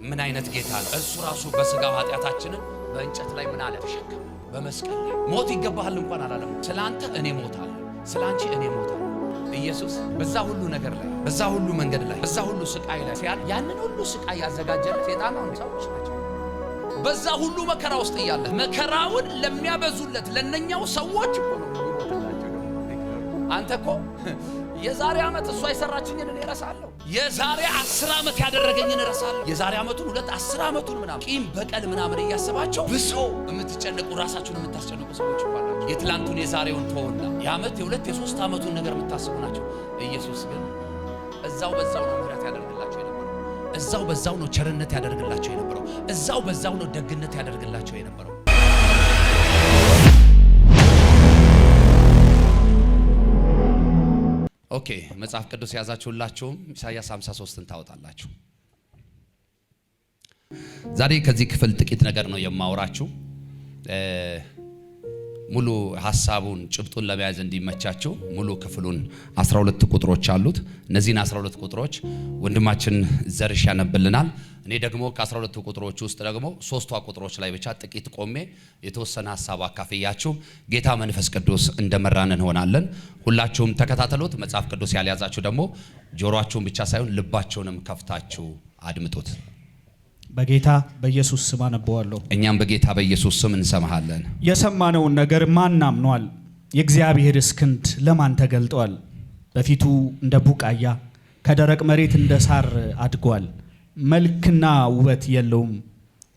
ምን አይነት ጌታ ነው? እሱ ራሱ በስጋው ኃጢአታችንን በእንጨት ላይ ምን አለ? ተሸከመ። በመስቀል ላይ ሞት ይገባሃል እንኳን አላለም። ስላንተ እኔ ሞታለሁ፣ ስላንቺ እኔ ሞታለሁ። ኢየሱስ በዛ ሁሉ ነገር ላይ፣ በዛ ሁሉ መንገድ ላይ፣ በዛ ሁሉ ስቃይ ላይ ሲያል ያንን ሁሉ ስቃይ ያዘጋጀለት ሰይጣን ነው። ሰዎች ናቸው። በዛ ሁሉ መከራ ውስጥ እያለ መከራውን ለሚያበዙለት ለነኛው ሰዎች እኮ ነው የሚሞትላቸው። አንተ እኮ የዛሬ ዓመት እሷ የሰራችኝን እኔ እረሳለሁ። የዛሬ 10 ዓመት ያደረገኝን እረሳለሁ። የዛሬ ዓመቱን 10 ዓመቱን ምናምን ቂም በቀል ምናምን እያሰባቸው ብሶ የምትጨነቁ ራሳችሁን የምታስጨንቁ ሰዎች ባላችሁ የትላንቱን የዛሬውን ተወና የዓመት የ2 የ3 ዓመቱን ነገር የምታስቡ ናቸው። ኢየሱስ ግን እዛው በዛው ነው ምሕረት ያደርግላቸው የነበረው። እዛው በዛው ነው ቸርነት ያደርግላቸው የነበረው። እዛው በዛው ነው ደግነት ያደርግላቸው የነበረው። ኦኬ መጽሐፍ ቅዱስ ያዛችሁላችሁም ኢሳይያስ 53ን ታወጣላችሁ። ዛሬ ከዚህ ክፍል ጥቂት ነገር ነው የማወራችሁ። ሙሉ ሐሳቡን ጭብጡን ለመያዝ እንዲመቻችሁ ሙሉ ክፍሉን 12 ቁጥሮች አሉት። እነዚህን 12 ቁጥሮች ወንድማችን ዘርሽ ያነብልናል። እኔ ደግሞ ከ12 ቁጥሮች ውስጥ ደግሞ 3ቷ ቁጥሮች ላይ ብቻ ጥቂት ቆሜ የተወሰነ ሐሳብ አካፍያችሁ ጌታ መንፈስ ቅዱስ እንደመራን እንሆናለን። ሁላችሁም ተከታተሉት። መጽሐፍ ቅዱስ ያልያዛችሁ ደግሞ ጆሮአችሁን ብቻ ሳይሆን ልባችሁንም ከፍታችሁ አድምጡት። በጌታ በኢየሱስ ስም አነበዋለሁ። እኛም በጌታ በኢየሱስ ስም እንሰማሃለን። የሰማነውን ነገር ማን አምኗል? የእግዚአብሔርስ ክንድ ለማን ተገልጧል? በፊቱ እንደ ቡቃያ ከደረቅ መሬት እንደ ሳር አድጓል። መልክና ውበት የለውም፣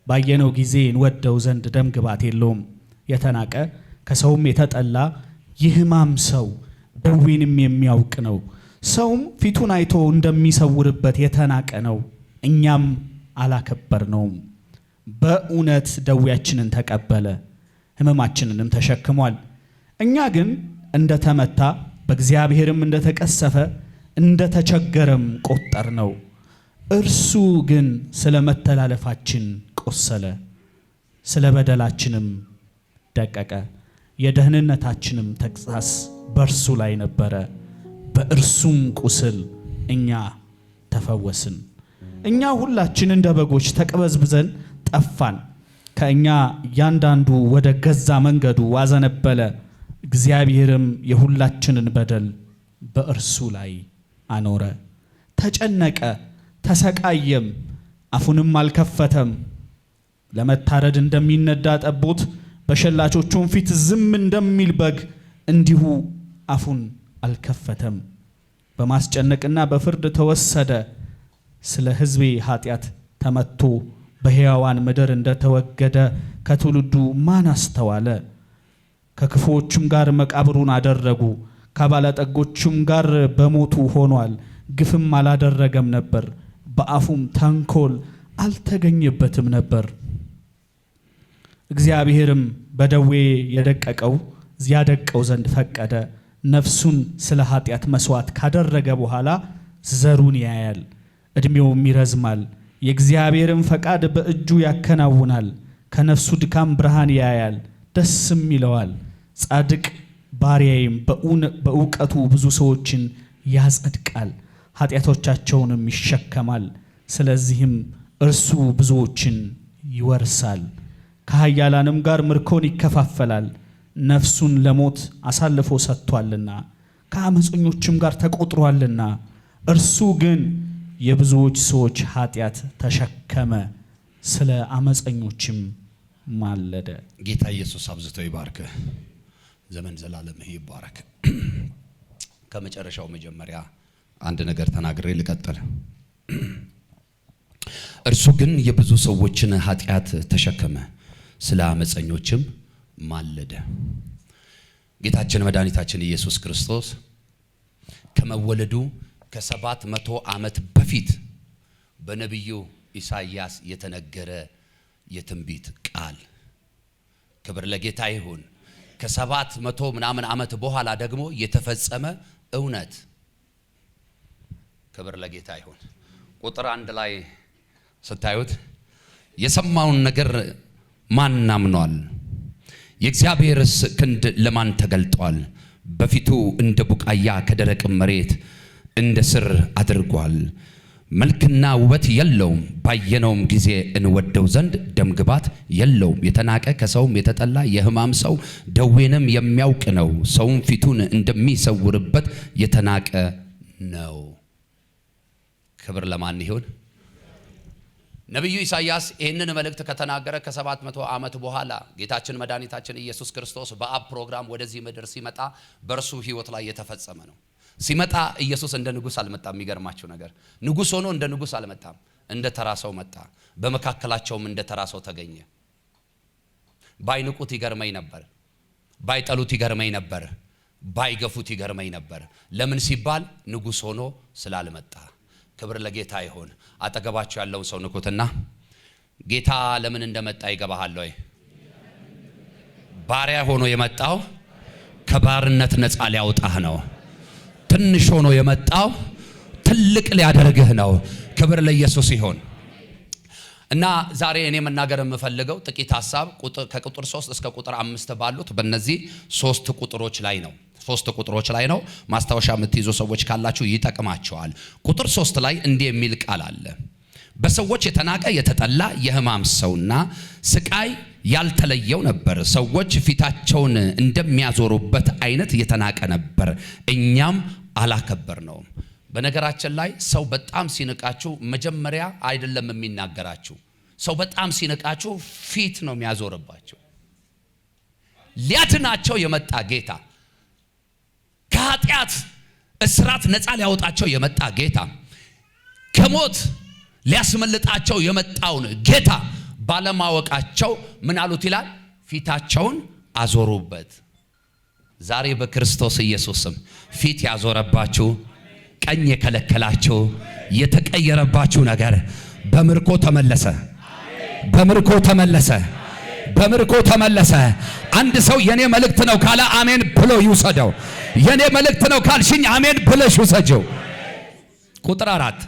ባየነው ጊዜ እንወደው ዘንድ ደም ግባት የለውም። የተናቀ ከሰውም የተጠላ የሕማም ሰው ደዌንም የሚያውቅ ነው። ሰውም ፊቱን አይቶ እንደሚሰውርበት የተናቀ ነው፣ እኛም አላከበርነውም። በእውነት ደዌያችንን ተቀበለ፣ ሕመማችንንም ተሸክሟል። እኛ ግን እንደተመታ በእግዚአብሔርም እንደተቀሰፈ እንደተቸገረም ቆጠርነው። እርሱ ግን ስለ መተላለፋችን ቆሰለ፣ ስለ በደላችንም ደቀቀ። የደህንነታችንም ተግሣጽ በእርሱ ላይ ነበረ፣ በእርሱም ቁስል እኛ ተፈወስን። እኛ ሁላችን እንደ በጎች ተቅበዝብዘን ጠፋን፣ ከእኛ እያንዳንዱ ወደ ገዛ መንገዱ አዘነበለ። እግዚአብሔርም የሁላችንን በደል በእርሱ ላይ አኖረ። ተጨነቀ ተሰቃየም፣ አፉንም አልከፈተም። ለመታረድ እንደሚነዳ ጠቦት በሸላቾቹም ፊት ዝም እንደሚል በግ እንዲሁ አፉን አልከፈተም። በማስጨነቅና በፍርድ ተወሰደ። ስለ ሕዝቤ ኃጢአት ተመቶ በሕያዋን ምድር እንደተወገደ ከትውልዱ ማን አስተዋለ? ከክፉዎችም ጋር መቃብሩን አደረጉ፣ ከባለጠጎችም ጋር በሞቱ ሆኗል። ግፍም አላደረገም ነበር፣ በአፉም ተንኮል አልተገኘበትም ነበር። እግዚአብሔርም በደዌ ያደቀው ዘንድ ፈቀደ። ነፍሱን ስለ ኃጢአት መስዋዕት ካደረገ በኋላ ዘሩን ያያል፣ ዕድሜውም ይረዝማል። የእግዚአብሔርን ፈቃድ በእጁ ያከናውናል። ከነፍሱ ድካም ብርሃን ያያል፣ ደስም ይለዋል። ጻድቅ ባሪያዬም በእውቀቱ ብዙ ሰዎችን ያጸድቃል፣ ኃጢአቶቻቸውንም ይሸከማል። ስለዚህም እርሱ ብዙዎችን ይወርሳል፣ ከኃያላንም ጋር ምርኮን ይከፋፈላል። ነፍሱን ለሞት አሳልፎ ሰጥቷልና ከአመፀኞችም ጋር ተቆጥሯልና። እርሱ ግን የብዙዎች ሰዎች ኃጢአት ተሸከመ፣ ስለ አመፀኞችም ማለደ። ጌታ ኢየሱስ አብዝቶ ይባርክ። ዘመን ዘላለምህ ይባረክ። ከመጨረሻው መጀመሪያ አንድ ነገር ተናግሬ ልቀጥል። እርሱ ግን የብዙ ሰዎችን ኃጢአት ተሸከመ፣ ስለ አመፀኞችም ማለደ። ጌታችን መድኃኒታችን ኢየሱስ ክርስቶስ ከመወለዱ ከ700 ዓመት በፊት በነቢዩ ኢሳይያስ የተነገረ የትንቢት ቃል፣ ክብር ለጌታ ይሁን። ከ700 ምናምን ዓመት በኋላ ደግሞ የተፈጸመ እውነት፣ ክብር ለጌታ ይሁን። ቁጥር 1 ላይ ስታዩት የሰማውን ነገር ማን አምኗል? የእግዚአብሔርስ ክንድ ለማን ተገልጧል? በፊቱ እንደ ቡቃያ ከደረቅ መሬት እንደ ስር አድርጓል። መልክና ውበት የለውም፣ ባየነውም ጊዜ እንወደው ዘንድ ደምግባት የለውም። የተናቀ ከሰውም የተጠላ የሕማም ሰው ደዌንም የሚያውቅ ነው። ሰውም ፊቱን እንደሚሰውርበት የተናቀ ነው። ክብር ለማን ይሁን? ነቢዩ ኢሳይያስ ይህንን መልእክት ከተናገረ ከ700 ዓመት በኋላ ጌታችን መድኃኒታችን ኢየሱስ ክርስቶስ በአብ ፕሮግራም ወደዚህ ምድር ሲመጣ በእርሱ ሕይወት ላይ የተፈጸመ ነው። ሲመጣ ኢየሱስ እንደ ንጉሥ አልመጣም። የሚገርማችሁ ነገር ንጉሥ ሆኖ እንደ ንጉሥ አልመጣም። እንደ ተራ ሰው መጣ። በመካከላቸውም እንደ ተራ ሰው ተገኘ። ባይንቁት ይገርመኝ ነበር፣ ባይጠሉት ይገርመኝ ነበር፣ ባይገፉት ይገርመኝ ነበር። ለምን ሲባል ንጉሥ ሆኖ ስላልመጣ። ክብር ለጌታ ይሁን። አጠገባችሁ ያለውን ሰው ንኩትና ጌታ ለምን እንደመጣ ይገባሃል ወይ? ባሪያ ሆኖ የመጣው ከባርነት ነፃ ሊያወጣህ ነው። ትንሽ ሆኖ የመጣው ትልቅ ሊያደርግህ ነው። ክብር ለኢየሱስ ይሁን። እና ዛሬ እኔ መናገር የምፈልገው ጥቂት ሐሳብ ከቁጥር 3 እስከ ቁጥር 5 ባሉት በእነዚህ 3 ቁጥሮች ላይ ነው። 3 ቁጥሮች ላይ ነው። ማስታወሻ የምትይዙ ሰዎች ካላችሁ ይጠቅማቸዋል። ቁጥር 3 ላይ እንዲህ የሚል ቃል አለ። በሰዎች የተናቀ የተጠላ የሕማም ሰውና ስቃይ ያልተለየው ነበር። ሰዎች ፊታቸውን እንደሚያዞሩበት አይነት የተናቀ ነበር፣ እኛም አላከበር ነው። በነገራችን ላይ ሰው በጣም ሲንቃችሁ መጀመሪያ አይደለም የሚናገራችሁ። ሰው በጣም ሲንቃችሁ ፊት ነው የሚያዞርባችሁ። ሊያድናቸው የመጣ ጌታ፣ ከኃጢአት እስራት ነፃ ሊያወጣቸው የመጣ ጌታ፣ ከሞት ሊያስመልጣቸው የመጣውን ጌታ ባለማወቃቸው ምን አሉት ይላል? ፊታቸውን አዞሩበት። ዛሬ በክርስቶስ ኢየሱስም ፊት ያዞረባችሁ፣ ቀኝ የከለከላችሁ፣ የተቀየረባችሁ ነገር በምርኮ ተመለሰ። በምርኮ ተመለሰ። በምርኮ ተመለሰ። አንድ ሰው የኔ መልእክት ነው ካለ አሜን ብሎ ይውሰደው። የኔ መልእክት ነው ካልሽኝ አሜን ብለሽ ውሰጂው። ቁጥር 4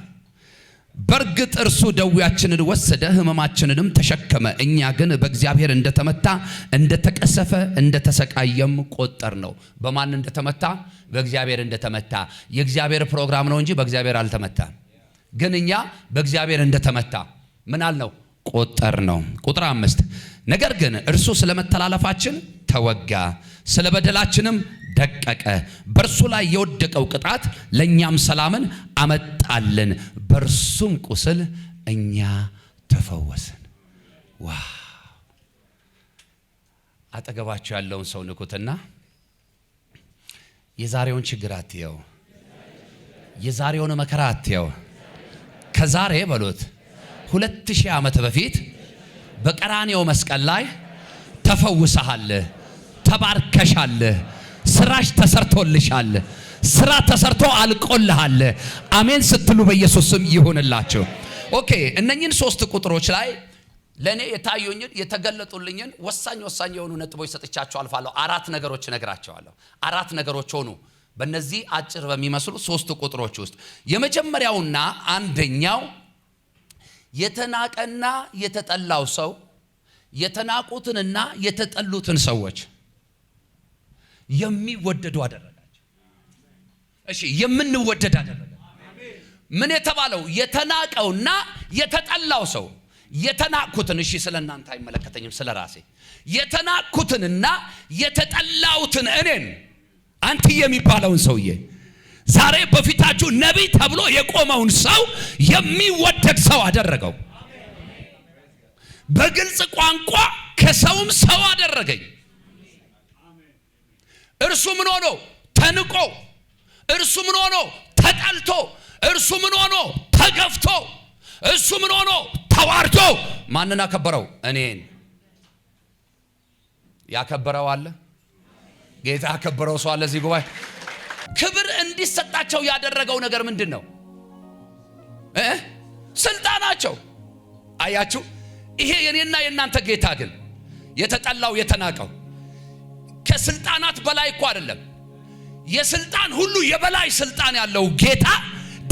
በእርግጥ እርሱ ደዌያችንን ወሰደ፣ ሕመማችንንም ተሸከመ። እኛ ግን በእግዚአብሔር እንደተመታ፣ እንደተቀሰፈ፣ እንደተሰቃየም ቆጠር ነው። በማን እንደተመታ? በእግዚአብሔር እንደተመታ። የእግዚአብሔር ፕሮግራም ነው እንጂ በእግዚአብሔር አልተመታም። ግን እኛ በእግዚአብሔር እንደተመታ ምን አልነው? ቆጠር ነው። ቁጥር 5 ነገር ግን እርሱ ስለ መተላለፋችን ተወጋ፣ ስለ በደላችንም ደቀቀ። በእርሱ ላይ የወደቀው ቅጣት ለእኛም ሰላምን አመጣልን፣ በእርሱም ቁስል እኛ ተፈወስን። ዋው! አጠገባችሁ ያለውን ሰው ንኩትና የዛሬውን ችግር አትየው፣ የዛሬውን መከራ አትየው። ከዛሬ በሉት 2000 ዓመት በፊት በቀራንዮው መስቀል ላይ ተፈውሰሃል፣ ተባርከሻል፣ ስራሽ ተሰርቶልሻል፣ ስራ ተሰርቶ አልቆልሃል። አሜን ስትሉ በኢየሱስ ስም ይሁንላችሁ። ኦኬ፣ እነኚህን 3 ቁጥሮች ላይ ለኔ የታዩኝን የተገለጡልኝን ወሳኝ የሆኑ ነጥቦች ሰጥቻችሁ አልፋለሁ። 4 ነገሮች እነግራቸዋለሁ። 4 ነገሮች ሆኑ በእነዚህ አጭር በሚመስሉ 3 ቁጥሮች ውስጥ። የመጀመሪያውና አንደኛው የተናቀና የተጠላው ሰው የተናቁትንና የተጠሉትን ሰዎች የሚወደዱ አደረጋቸው። እሺ፣ የምንወደድ አደረገ። ምን የተባለው? የተናቀውና የተጠላው ሰው የተናቁትን፣ እሺ ስለናንተ አይመለከተኝም፣ ስለ ራሴ የተናቁትንና የተጠላውትን እኔን አንተ የሚባለውን ሰውዬ ዛሬ በፊታችሁ ነቢይ ተብሎ የቆመውን ሰው የሚወደድ ሰው አደረገው። በግልጽ ቋንቋ ከሰውም ሰው አደረገኝ። እርሱ ምን ሆኖ ተንቆ፣ እርሱ ምን ሆኖ ተጠልቶ፣ እርሱ ምን ሆኖ ተገፍቶ፣ እርሱ ምን ሆኖ ተዋርዶ ማንን አከበረው? እኔን። ያከበረው አለ? ጌታ ያከበረው ሰው አለ እዚህ ጉባኤ? ክብር እንዲሰጣቸው ያደረገው ነገር ምንድን ነው? ስልጣናቸው። አያችሁ፣ ይሄ የኔና የእናንተ ጌታ ግን የተጠላው የተናቀው ከስልጣናት በላይ እኮ አይደለም። የስልጣን ሁሉ የበላይ ስልጣን ያለው ጌታ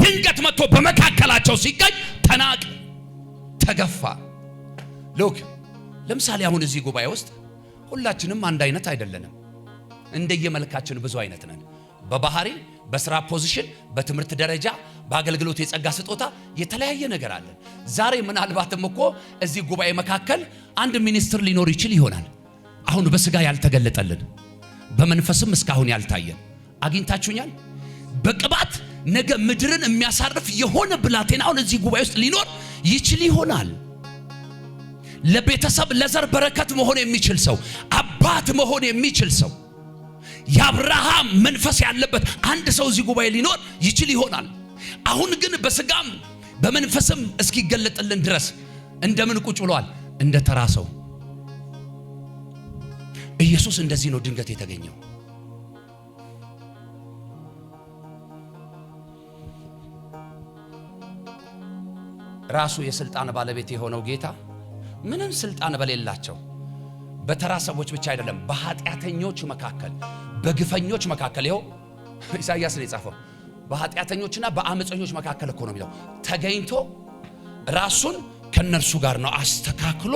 ድንገት መጥቶ በመካከላቸው ሲገኝ ተናቀ፣ ተገፋ። ሎክ ለምሳሌ አሁን እዚህ ጉባኤ ውስጥ ሁላችንም አንድ አይነት አይደለንም። እንደየመልካችን ብዙ አይነት ነን። በባህሪ፣ በስራ ፖዚሽን፣ በትምህርት ደረጃ፣ በአገልግሎት የጸጋ ስጦታ የተለያየ ነገር አለ። ዛሬ ምናልባትም እኮ እዚህ ጉባኤ መካከል አንድ ሚኒስትር ሊኖር ይችል ይሆናል። አሁን በስጋ ያልተገለጠልን በመንፈስም እስካሁን ያልታየን አግኝታችሁኛል። በቅባት ነገ ምድርን የሚያሳርፍ የሆነ ብላቴና አሁን እዚህ ጉባኤ ውስጥ ሊኖር ይችል ይሆናል። ለቤተሰብ ለዘር በረከት መሆን የሚችል ሰው፣ አባት መሆን የሚችል ሰው፣ የአብርሃም መንፈስ ያለበት አንድ ሰው እዚህ ጉባኤ ሊኖር ይችል ይሆናል። አሁን ግን በስጋም በመንፈስም እስኪገለጥልን ድረስ እንደምን ቁጭ ብሏል? እንደ ተራ ሰው። ኢየሱስ እንደዚህ ነው ድንገት የተገኘው። ራሱ የስልጣን ባለቤት የሆነው ጌታ ምንም ስልጣን በሌላቸው በተራ ሰዎች ብቻ አይደለም፣ በኃጢአተኞች መካከል፣ በግፈኞች መካከል፣ ይኸው ኢሳይያስ ነው የጻፈው፣ በኃጢአተኞችና በአመፀኞች መካከል እኮ ነው የሚለው። ተገኝቶ ራሱን ከነርሱ ጋር ነው አስተካክሎ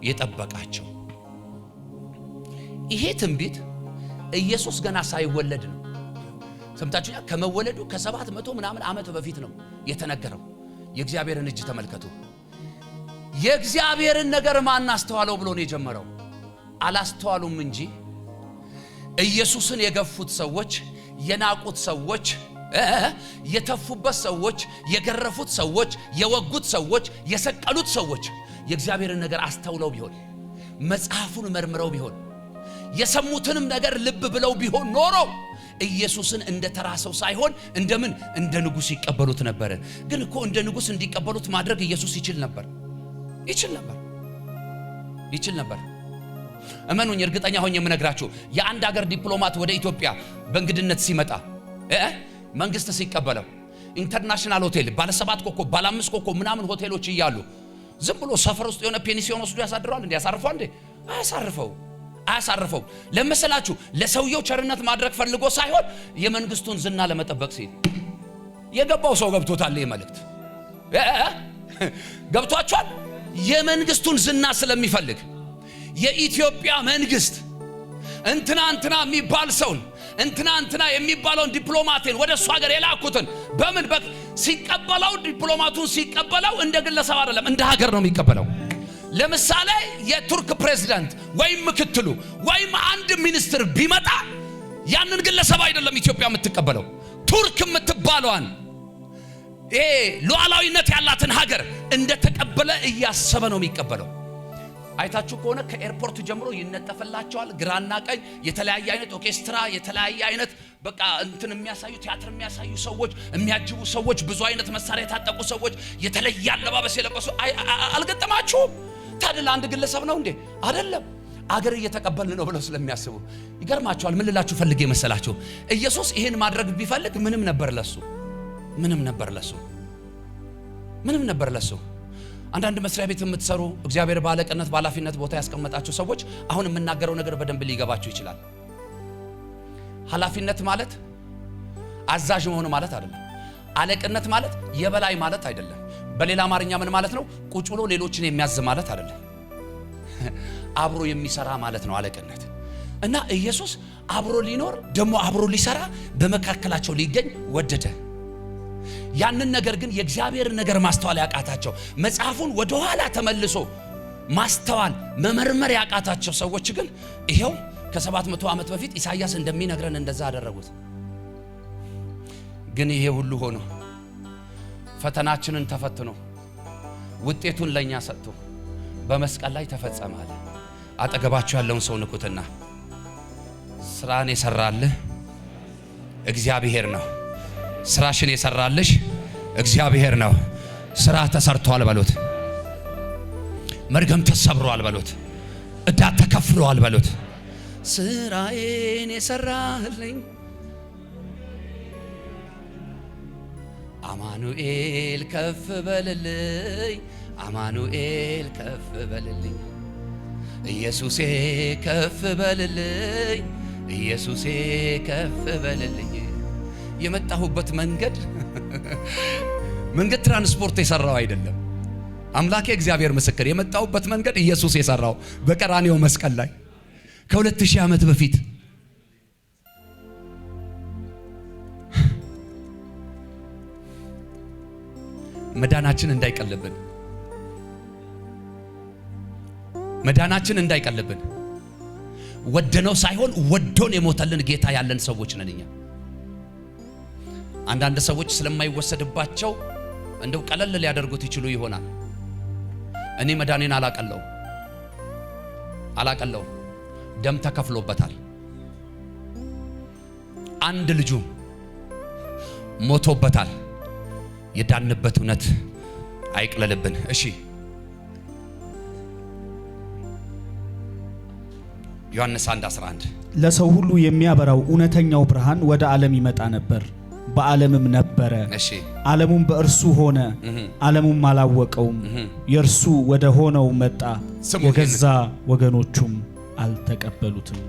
የጠበቃቸው። ይሄ ትንቢት ኢየሱስ ገና ሳይወለድ ነው። ሰምታችሁኛ? ከመወለዱ ከ700 ምናምን ዓመት በፊት ነው የተነገረው። የእግዚአብሔርን እጅ ተመልከቱ። የእግዚአብሔርን ነገር ማን አስተዋለው ብሎ ነው የጀመረው? አላስተዋሉም እንጂ ኢየሱስን የገፉት ሰዎች፣ የናቁት ሰዎች፣ የተፉበት ሰዎች፣ የገረፉት ሰዎች፣ የወጉት ሰዎች፣ የሰቀሉት ሰዎች የእግዚአብሔርን ነገር አስተውለው ቢሆን፣ መጽሐፉን መርምረው ቢሆን፣ የሰሙትንም ነገር ልብ ብለው ቢሆን ኖሮ ኢየሱስን እንደ ተራ ሰው ሳይሆን እንደምን እንደ ንጉስ ይቀበሉት ነበር። ግን እኮ እንደ ንጉስ እንዲቀበሉት ማድረግ ኢየሱስ ይችል ነበር። እመኑኝ፣ እርግጠኛ ሆኜ የምነግራችሁ የአንድ ሀገር ዲፕሎማት ወደ ኢትዮጵያ በእንግድነት ሲመጣ መንግስት ሲቀበለው ኢንተርናሽናል ሆቴል ባለ 7 ኮከብ ባለ 5 ኮከብ ምናምን ሆቴሎች እያሉ ዝም ብሎ ሰፈር ውስጥ የሆነ ፔንሲዮን ወስዶ ያሳድረዋል እንዴ? ያሳርፈዋል እንዴ? አያሳርፈው። ለምሳላችሁ ለሰውየው ቸርነት ማድረግ ፈልጎ ሳይሆን የመንግስቱን ዝና ለመጠበቅ ሲል የገባው ሰው ገብቶታል። የመልእክት ገብቷቸዋል። የመንግስቱን ዝና ስለሚፈልግ የኢትዮጵያ መንግስት እንትና የሚባል ሰውን እንትና የሚባለውን ዲፕሎማትን ወደ እሱ ሀገር የላኩትን በምን ሲቀበለው ዲፕሎማቱን ሲቀበለው እንደ ግለሰብ አይደለም፣ እንደ ሀገር ነው የሚቀበለው። ለምሳሌ የቱርክ ፕሬዝዳንት ወይም ምክትሉ ወይም አንድ ሚኒስትር ቢመጣ ያንን ግለሰብ አይደለም ኢትዮጵያ የምትቀበለው፣ ቱርክ የምትባለዋን ሉዓላዊነት ያላትን ሀገር እንደተቀበለ እያሰበ ነው የሚቀበለው። አይታችሁ ከሆነ ከኤርፖርት ጀምሮ ይነጠፈላቸዋል ግራና ቀኝ የተለያየ አይነት ኦርኬስትራ፣ የተለያየ አይነት በቃ እንትን የሚያሳዩ ቲያትር የሚያሳዩ ሰዎች፣ የሚያጅቡ ሰዎች፣ ብዙ አይነት መሳሪያ የታጠቁ ሰዎች፣ የተለየ አለባበስ የለበሱ አልገጠማችሁም? ታዲያ አንድ ግለሰብ ነው እንዴ? አይደለም፣ አገር እየተቀበልን ነው ብለው ስለሚያስቡ ይገርማቸዋል። ምን ልላችሁ ፈልጌ መሰላችሁ? ኢየሱስ ይሄን ማድረግ ቢፈልግ ምንም ነበር ለሱ። አንዳንድ መስሪያ ቤት የምትሰሩ እግዚአብሔር ባለቅነት ባላፊነት ቦታ ያስቀመጣችሁ ሰዎች አሁን የምናገረው ነገር በደንብ ሊገባችሁ ይችላል። ኃላፊነት ማለት አዛዥ መሆን ማለት አይደለም። አለቅነት ማለት የበላይ ማለት አይደለም። በሌላ አማርኛ ምን ማለት ነው? ቁጭ ብሎ ሌሎችን የሚያዝ ማለት አይደለም። አብሮ የሚሰራ ማለት ነው አለቅነት። እና ኢየሱስ አብሮ ሊኖር ደግሞ አብሮ ሊሰራ በመካከላቸው ሊገኝ ወደደ። ያንን ነገር ግን የእግዚአብሔር ነገር ማስተዋል ያቃታቸው፣ መጽሐፉን ወደ ኋላ ተመልሶ ማስተዋል መመርመር ያቃታቸው ሰዎች ግን ይሄው ከ700 ዓመት በፊት ኢሳይያስ እንደሚነግረን እንደዛ አደረጉት። ግን ይሄ ሁሉ ሆኖ ፈተናችንን ተፈትኖ ውጤቱን ለኛ ሰጥቶ በመስቀል ላይ ተፈጸመ አለ። አጠገባችሁ ያለውን ሰው ንኩትና ስራን የሰራልህ እግዚአብሔር ነው። ስራሽን የሰራልሽ እግዚአብሔር ነው። ስራ ተሰርቷል በሉት። መርገም ተሰብሯል በሉት። ዕዳ ተከፍሏል በሉት። ስራዬን የሰራልኝ አማኑኤል ከፍ በልልኝ፣ አማኑኤል ከፍ በልልኝ፣ ኢየሱሴ ከፍ በልልኝ፣ ኢየሱሴ ከፍ በልልኝ። የመጣሁበት መንገድ ትራንስፖርት የሰራው አይደለም። አምላኬ እግዚአብሔር ምስክር፣ የመጣሁበት መንገድ ኢየሱስ የሰራው በቀራንዮ መስቀል ላይ ከ2000 ዓመት በፊት መዳናችን እንዳይቀልብን፣ መዳናችን እንዳይቀልብን ወደነው ሳይሆን ወዶን የሞተልን ጌታ ያለን ሰዎች ነን እኛ። አንዳንድ ሰዎች ስለማይወሰድባቸው እንደው ቀለል ሊያደርጉት ይችሉ ይሆናል። እኔ መዳኔን አላቀለው ደም ተከፍሎበታል። አንድ ልጁ ሞቶበታል። የዳንበት እውነት አይቅለልብን። እሺ ዮሐንስ 1:11 ለሰው ሁሉ የሚያበራው እውነተኛው ብርሃን ወደ ዓለም ይመጣ ነበር፣ በዓለምም ነበረ፣ ዓለሙም በእርሱ ሆነ፣ ዓለሙም አላወቀውም። የእርሱ ወደ ሆነው መጣ፣ የገዛ ወገኖቹም አልተቀበሉትም።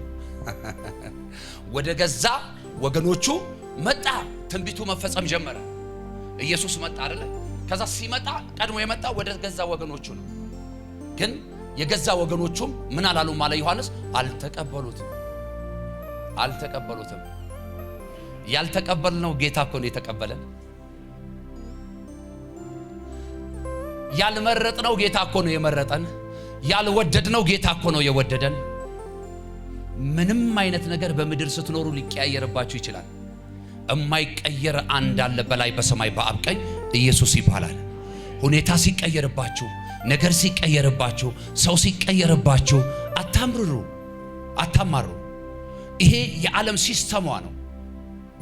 ወደ ገዛ ወገኖቹ መጣ። ትንቢቱ መፈጸም ጀመረ። ኢየሱስ መጣ አይደለ? ከዛ ሲመጣ ቀድሞ የመጣ ወደ ገዛ ወገኖቹ ነው። ግን የገዛ ወገኖቹም ምን አላሉም አለ ዮሐንስ? አልተቀበሉትም። ያልተቀበልነው ጌታ እኮ ነው የተቀበለን። ያልመረጥነው ጌታ እኮ ነው የመረጠን። ያልወደድነው ጌታ እኮ ነው የወደደን። ምንም አይነት ነገር በምድር ስትኖሩ ሊቀያየርባችሁ ይችላል። እማይቀየር አንድ አለ በላይ በሰማይ በአብ ቀኝ፣ ኢየሱስ ይባላል። ሁኔታ ሲቀየርባችሁ፣ ነገር ሲቀየርባችሁ፣ ሰው ሲቀየርባችሁ አታማሩ። ይሄ የዓለም ሲስተሟ ነው፣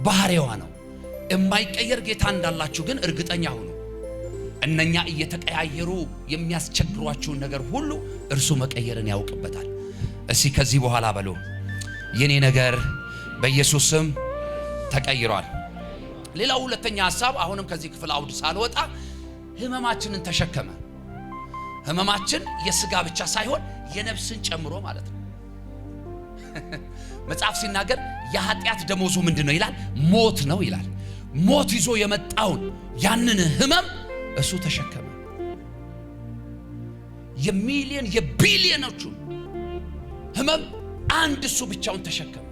ባህሪዋ ነው። የማይቀየር ጌታ እንዳላችሁ ግን እርግጠኛ ሁኑ። እነኛ እየተቀያየሩ የሚያስቸግሯችሁን ነገር ሁሉ እርሱ መቀየርን ያውቅበታል። እስኪ ከዚህ በኋላ በሉ የኔ ነገር በኢየሱስ ስም ተቀይሯል። ሌላው ሁለተኛ ሐሳብ አሁንም ከዚህ ክፍል አውድ ሳልወጣ ህመማችንን ተሸከመ። ህመማችን የሥጋ ብቻ ሳይሆን የነፍስን ጨምሮ ማለት ነው። መጽሐፍ ሲናገር የኃጢአት ደሞዙ ምንድነው ይላል? ሞት ነው ይላል። ሞት ይዞ የመጣውን ያንን ህመም እሱ ተሸከመ። የሚሊዮን የቢሊዮኖቹ ህመም አንድ እሱ ብቻውን ተሸከመ።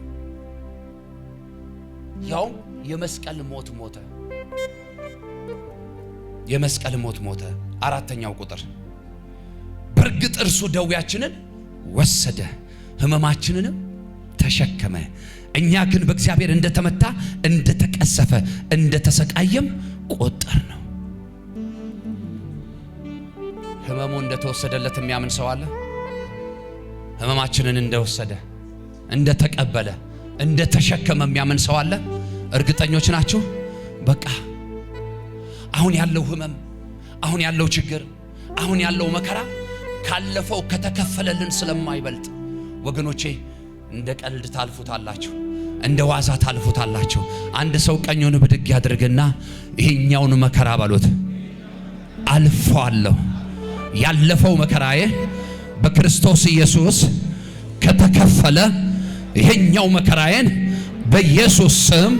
ያው የመስቀል ሞት ሞተ። የመስቀል ሞት ሞተ። አራተኛው ቁጥር በእርግጥ እርሱ ደዌያችንን ወሰደ ህመማችንንም ተሸከመ። እኛ ግን በእግዚአብሔር እንደተመታ እንደተቀሰፈ እንደተሰቃየም ቆጠር ነው። ህመሙ እንደተወሰደለት የሚያምን ሰው አለ? ህመማችንን እንደወሰደ እንደተቀበለ እንደተሸከመ የሚያምን ሰው አለ? እርግጠኞች ናችሁ? በቃ አሁን ያለው ህመም፣ አሁን ያለው ችግር፣ አሁን ያለው መከራ ካለፈው ከተከፈለልን ስለማይበልጥ ወገኖቼ እንደ ቀልድ ታልፉታላችሁ፣ እንደ ዋዛ ታልፉታላችሁ። አንድ ሰው ቀኙን ብድግ ያድርግና ይሄኛውን መከራ ባሉት አልፈዋለሁ። ያለፈው መከራዬ በክርስቶስ ኢየሱስ ከተከፈለ ይሄኛው መከራዬን በኢየሱስ ስም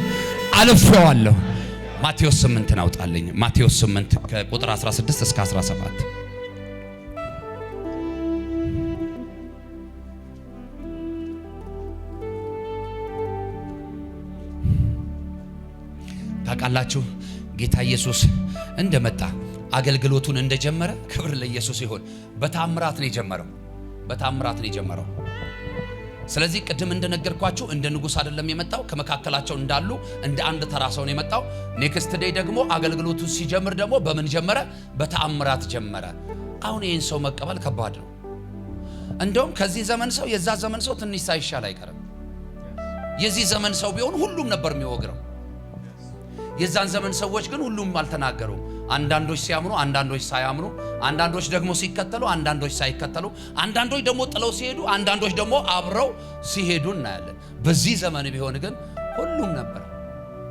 አልፈዋለሁ። ማቴዎስ 8 አውጣልኝ። ማቴዎስ 8 ከቁጥር 16 እስከ 17 ታውቃላችሁ። ጌታ ኢየሱስ እንደመጣ አገልግሎቱን እንደጀመረ ክብር ለኢየሱስ ይሁን። በታምራት ነው የጀመረው። ስለዚህ ቅድም እንደነገርኳችሁ እንደ ንጉሥ አይደለም የመጣው። ከመካከላቸው እንዳሉ እንደ አንድ ተራ ሰው ነው የመጣው። ኔክስት ዴይ ደግሞ አገልግሎቱ ሲጀምር ደግሞ በምን ጀመረ? በታምራት ጀመረ። አሁን ይህን ሰው መቀበል ከባድ ነው። እንደውም ከዚህ ዘመን ሰው የዛ ዘመን ሰው ትንሽ ሳይሻል አይቀርም። የዚህ ዘመን ሰው ቢሆን ሁሉም ነበር የሚወግረው። የዛን ዘመን ሰዎች ግን ሁሉም አልተናገሩም። አንዳንዶች ሲያምኑ፣ አንዳንዶች ሳያምኑ፣ አንዳንዶች ደግሞ ሲከተሉ፣ አንዳንዶች ሳይከተሉ፣ አንዳንዶች ደግሞ ጥለው ሲሄዱ፣ አንዳንዶች ደግሞ አብረው ሲሄዱ እናያለን። በዚህ ዘመን ቢሆን ግን ሁሉም ነበር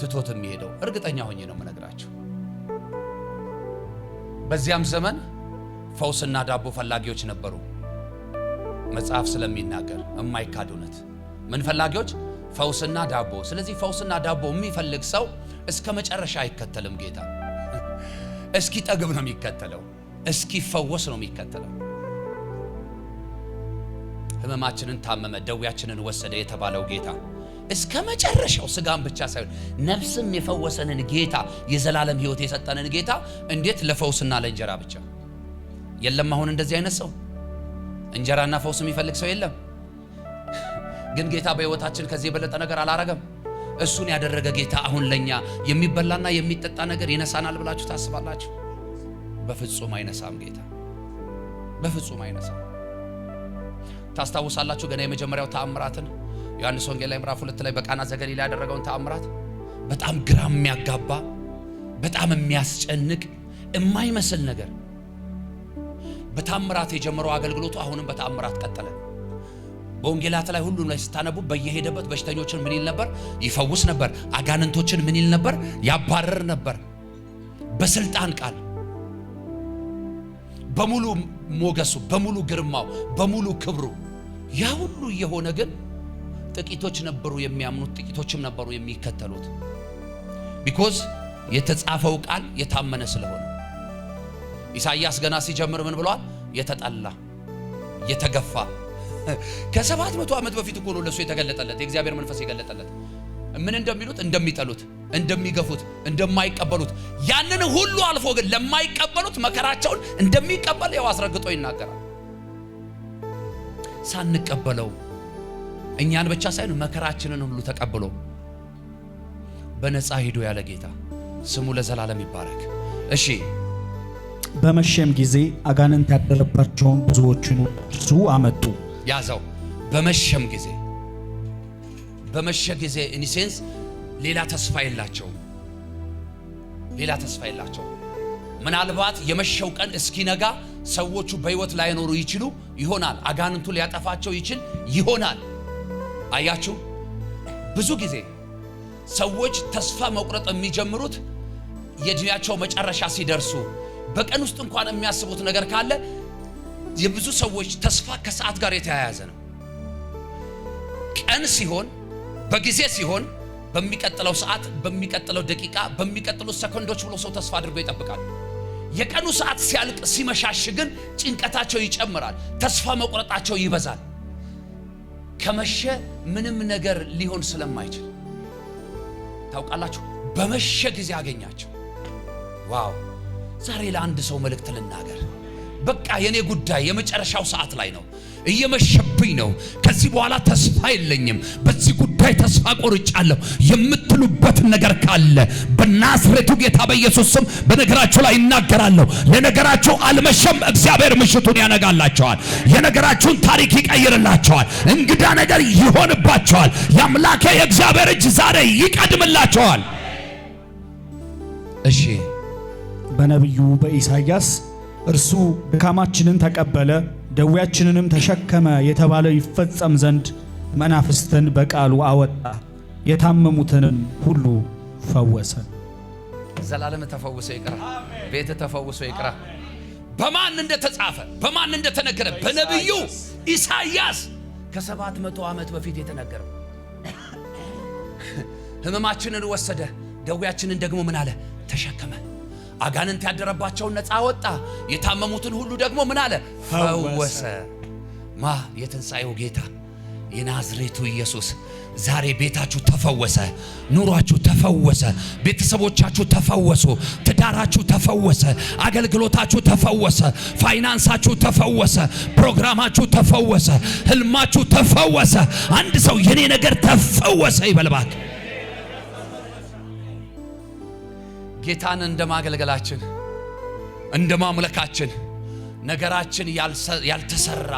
ትቶት የሚሄደው። እርግጠኛ ሆኜ ነው የምነግራችሁ። በዚያም ዘመን ፈውስና ዳቦ ፈላጊዎች ነበሩ። መጽሐፍ ስለሚናገር የማይካድ እውነት። ምን ፈላጊዎች? ፈውስና ዳቦ። ስለዚህ ፈውስና ዳቦ የሚፈልግ ሰው እስከ መጨረሻ አይከተልም ጌታ። እስኪ ጠግብ ነው የሚከተለው፣ እስኪ ፈወስ ነው የሚከተለው። ህመማችንን ታመመ፣ ደዌያችንን ወሰደ የተባለው ጌታ እስከ መጨረሻው ስጋን ብቻ ሳይሆን ነፍስም የፈወሰንን ጌታ የዘላለም ሕይወት የሰጠንን ጌታ እንዴት ለፈውስና ለእንጀራ ብቻ? የለም አሁን እንደዚህ አይነት ሰው እንጀራና ፈውስ የሚፈልግ ሰው የለም። ግን ጌታ በሕይወታችን ከዚህ የበለጠ ነገር አላረገም። እሱን ያደረገ ጌታ አሁን ለኛ የሚበላና የሚጠጣ ነገር ይነሳናል ብላችሁ ታስባላችሁ? በፍጹም አይነሳም። ጌታ በፍጹም አይነሳም። ታስታውሳላችሁ ገና የመጀመሪያው ተአምራትን ዮሐንስ ወንጌል ላይ ምዕራፍ 2 ላይ በቃና ዘገሊላ ያደረገውን ተአምራት በጣም ግራ የሚያጋባ በጣም የሚያስጨንቅ የማይመስል ነገር በተአምራት የጀመረው አገልግሎቱ አሁንም በተአምራት ቀጠለ። በወንጌላት ላይ ሁሉ ላይ ስታነቡ በየሄደበት በሽተኞችን ምን ይል ነበር? ይፈውስ ነበር። አጋንንቶችን ምን ይል ነበር? ያባረር ነበር። በስልጣን ቃል በሙሉ ሞገሱ በሙሉ ግርማው በሙሉ ክብሩ ያ ሁሉ የሆነ ግን ጥቂቶች ነበሩ የሚያምኑት፣ ጥቂቶችም ነበሩ የሚከተሉት። ቢኮዝ የተጻፈው ቃል የታመነ ስለሆነ ኢሳይያስ ገና ሲጀምር ምን ብሏል? የተጠላ የተገፋ ከ700 ዓመት በፊት እኮ ነው ለሱ የተገለጠለት የእግዚአብሔር መንፈስ የገለጠለት። ምን እንደሚሉት እንደሚጠሉት፣ እንደሚገፉት፣ እንደማይቀበሉት ያንን ሁሉ አልፎ ግን ለማይቀበሉት መከራቸውን እንደሚቀበል ያው አስረግጦ ይናገራል። ሳንቀበለው እኛን ብቻ ሳይሆን መከራችንን ሁሉ ተቀብሎ በነፃ ሄዶ ያለ ጌታ ስሙ ለዘላለም ይባረክ። እሺ በመሸም ጊዜ አጋንንት ያደረባቸውን ብዙዎችን እርሱ አመጡ። ያዘው። በመሸም ጊዜ በመሸ ጊዜ ኢንሴንስ ሌላ ተስፋ የላቸው፣ ሌላ ተስፋ የላቸው። ምናልባት የመሸው ቀን እስኪነጋ ሰዎቹ በሕይወት ላይኖሩ ይችሉ ይሆናል። አጋንንቱ ሊያጠፋቸው ይችል ይሆናል። አያችሁ፣ ብዙ ጊዜ ሰዎች ተስፋ መቁረጥ የሚጀምሩት የእድሜያቸው መጨረሻ ሲደርሱ፣ በቀን ውስጥ እንኳን የሚያስቡት ነገር ካለ የብዙ ሰዎች ተስፋ ከሰዓት ጋር የተያያዘ ነው። ቀን ሲሆን በጊዜ ሲሆን በሚቀጥለው ሰዓት፣ በሚቀጥለው ደቂቃ፣ በሚቀጥሉት ሰከንዶች ብሎ ሰው ተስፋ አድርጎ ይጠብቃል። የቀኑ ሰዓት ሲያልቅ ሲመሻሽ ግን ጭንቀታቸው ይጨምራል፣ ተስፋ መቁረጣቸው ይበዛል። ከመሸ ምንም ነገር ሊሆን ስለማይችል ታውቃላችሁ፣ በመሸ ጊዜ አገኛቸው። ዋው! ዛሬ ለአንድ ሰው መልእክት ልናገር። በቃ የኔ ጉዳይ የመጨረሻው ሰዓት ላይ ነው፣ እየመሸብኝ ነው፣ ከዚህ በኋላ ተስፋ የለኝም፣ በዚህ ጉዳይ ተስፋ ቆርጫለሁ የምትሉበት ነገር ካለ በናዝሬቱ ጌታ በኢየሱስ ስም በነገራችሁ ላይ እናገራለሁ። ለነገራችሁ አልመሸም። እግዚአብሔር ምሽቱን ያነጋላቸዋል። የነገራችሁን ታሪክ ይቀይርላቸዋል። እንግዳ ነገር ይሆንባቸዋል። የአምላኬ የእግዚአብሔር እጅ ዛሬ ይቀድምላቸዋል። እሺ በነቢዩ በኢሳይያስ እርሱ ድካማችንን ተቀበለ ደዌያችንንም ተሸከመ የተባለው ይፈጸም ዘንድ መናፍስትን በቃሉ አወጣ፣ የታመሙትንም ሁሉ ፈወሰ። ዘላለም ተፈውሶ ይቅራ፣ ቤት ተፈውሶ ይቅራ። በማን እንደተጻፈ በማን እንደተነገረ? በነቢዩ ኢሳይያስ ከ700 ዓመት በፊት የተነገረው። ሕመማችንን ወሰደ፣ ደዌያችንን ደግሞ ምን አለ? ተሸከመ። አጋንንት ያደረባቸውን ነፃ ወጣ፣ የታመሙትን ሁሉ ደግሞ ምን አለ? ፈወሰ። ማ? የትንሣኤው ጌታ የናዝሬቱ ኢየሱስ። ዛሬ ቤታችሁ ተፈወሰ፣ ኑሯችሁ ተፈወሰ፣ ቤተሰቦቻችሁ ተፈወሱ፣ ትዳራችሁ ተፈወሰ፣ አገልግሎታችሁ ተፈወሰ፣ ፋይናንሳችሁ ተፈወሰ፣ ፕሮግራማችሁ ተፈወሰ፣ ህልማችሁ ተፈወሰ። አንድ ሰው የኔ ነገር ተፈወሰ ይበልባክ። ጌታን እንደማገልገላችን እንደማምለካችን ነገራችን ያልተሰራ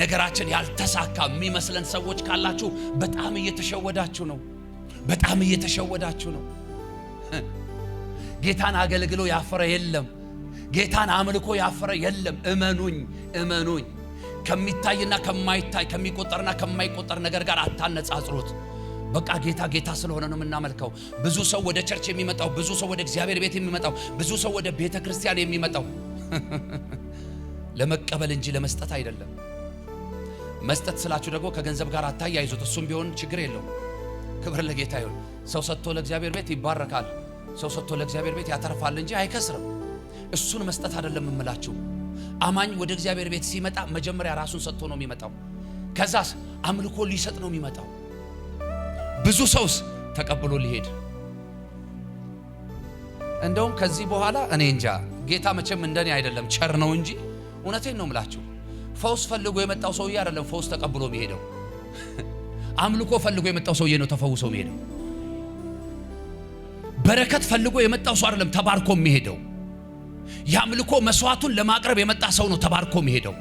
ነገራችን ያልተሳካ የሚመስለን ሰዎች ካላችሁ በጣም እየተሸወዳችሁ ነው። በጣም እየተሸወዳችሁ ነው። ጌታን አገልግሎ ያፈረ የለም። ጌታን አምልኮ ያፈረ የለም። እመኑኝ፣ እመኑኝ። ከሚታይና ከማይታይ ከሚቆጠርና ከማይቆጠር ነገር ጋር አታነጻጽሩት። በቃ ጌታ ጌታ ስለሆነ ነው የምናመልከው። ብዙ ሰው ወደ ቸርች የሚመጣው፣ ብዙ ሰው ወደ እግዚአብሔር ቤት የሚመጣው፣ ብዙ ሰው ወደ ቤተ ክርስቲያን የሚመጣው ለመቀበል እንጂ ለመስጠት አይደለም። መስጠት ስላችሁ ደግሞ ከገንዘብ ጋር አታያይዙት። እሱም ቢሆን ችግር የለውም። ክብር ለጌታ ይሁን። ሰው ሰጥቶ ለእግዚአብሔር ቤት ይባረካል። ሰው ሰጥቶ ለእግዚአብሔር ቤት ያተርፋል እንጂ አይከስርም። እሱን መስጠት አይደለም እምላችሁ። አማኝ ወደ እግዚአብሔር ቤት ሲመጣ መጀመሪያ ራሱን ሰጥቶ ነው የሚመጣው። ከዛስ አምልኮ ሊሰጥ ነው የሚመጣው። ብዙ ሰውስ ተቀብሎ ሊሄድ። እንደውም ከዚህ በኋላ እኔ እንጃ ጌታ መቼም እንደኔ አይደለም ቸር ነው እንጂ እውነቴን ነው የምላችሁ ፈውስ ፈልጎ የመጣው ሰውዬ አይደለም ፈውስ ተቀብሎ የሚሄደው። አምልኮ ፈልጎ የመጣው ሰውዬ ነው ተፈውሶ የሚሄደው። በረከት ፈልጎ የመጣው ሰው አይደለም ተባርኮ የሚሄደው። የአምልኮ መስዋዕቱን ለማቅረብ የመጣ ሰው ነው ተባርኮ የሚሄደው።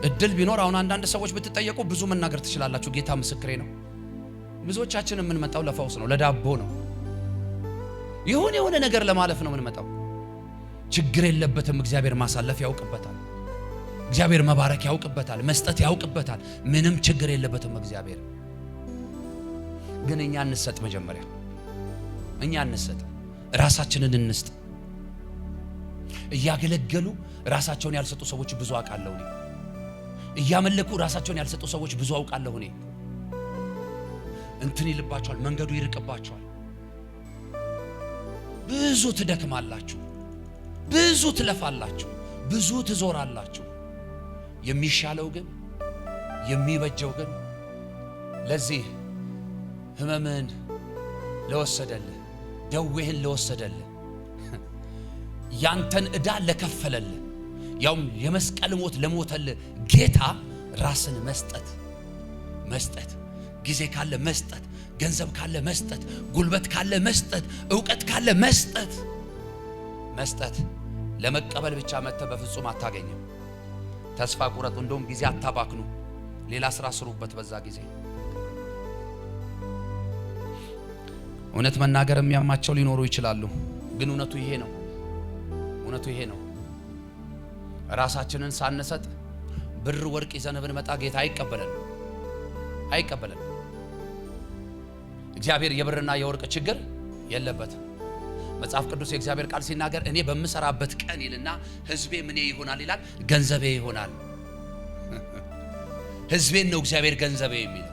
እድል ቢኖር አሁን አንዳንድ ሰዎች ብትጠየቁ ብዙ መናገር ትችላላችሁ። ጌታ ምስክሬ ነው። ብዙዎቻችን የምንመጣው ለፈውስ ነው፣ ለዳቦ ነው፣ የሆነ ነገር ለማለፍ ነው የምንመጣው። ችግር የለበትም። እግዚአብሔር ማሳለፍ ያውቅበታል። እግዚአብሔር መባረክ ያውቅበታል። መስጠት ያውቅበታል። ምንም ችግር የለበትም እግዚአብሔር። ግን እኛ እንሰጥ፣ መጀመሪያ እኛ እንሰጥ፣ ራሳችንን እንስጥ። እያገለገሉ ራሳቸውን ያልሰጡ ሰዎች ብዙ አውቃለሁ እኔ። እያመለኩ ራሳቸውን ያልሰጡ ሰዎች ብዙ አውቃለሁ እኔ። እንትን ይልባቸዋል፣ መንገዱ ይርቅባቸዋል። ብዙ ትደክማላችሁ፣ ብዙ ትለፋላችሁ፣ ብዙ ትዞራላችሁ። የሚሻለው ግን የሚበጀው ግን ለዚህ ህመምህን ለወሰደልህ፣ ደዌህን ለወሰደልህ፣ ያንተን ዕዳ ለከፈለልህ፣ ያውም የመስቀል ሞት ለሞተልህ ጌታ ራስን መስጠት መስጠት፣ ጊዜ ካለ መስጠት፣ ገንዘብ ካለ መስጠት፣ ጉልበት ካለ መስጠት፣ ዕውቀት ካለ መስጠት መስጠት። ለመቀበል ብቻ መጥተህ በፍጹም አታገኝም። ተስፋ ቁረጡ። እንደውም ጊዜ አታባክኑ። ሌላ ስራ ስሩበት በዛ ጊዜ። እውነት መናገር የሚያማቸው ሊኖሩ ይችላሉ፣ ግን እውነቱ ይሄ ነው። እውነቱ ይሄ ነው። ራሳችንን ሳንሰጥ ብር ወርቅ ይዘን ብንመጣ ጌታ አይቀበለንም፣ አይቀበለንም። እግዚአብሔር የብርና የወርቅ ችግር የለበትም። መጽሐፍ ቅዱስ የእግዚአብሔር ቃል ሲናገር እኔ በምሰራበት ቀን ይልና ህዝቤ ምን ይሆናል ይላል? ገንዘቤ ይሆናል። ህዝቤን ነው እግዚአብሔር ገንዘቤ የሚለው።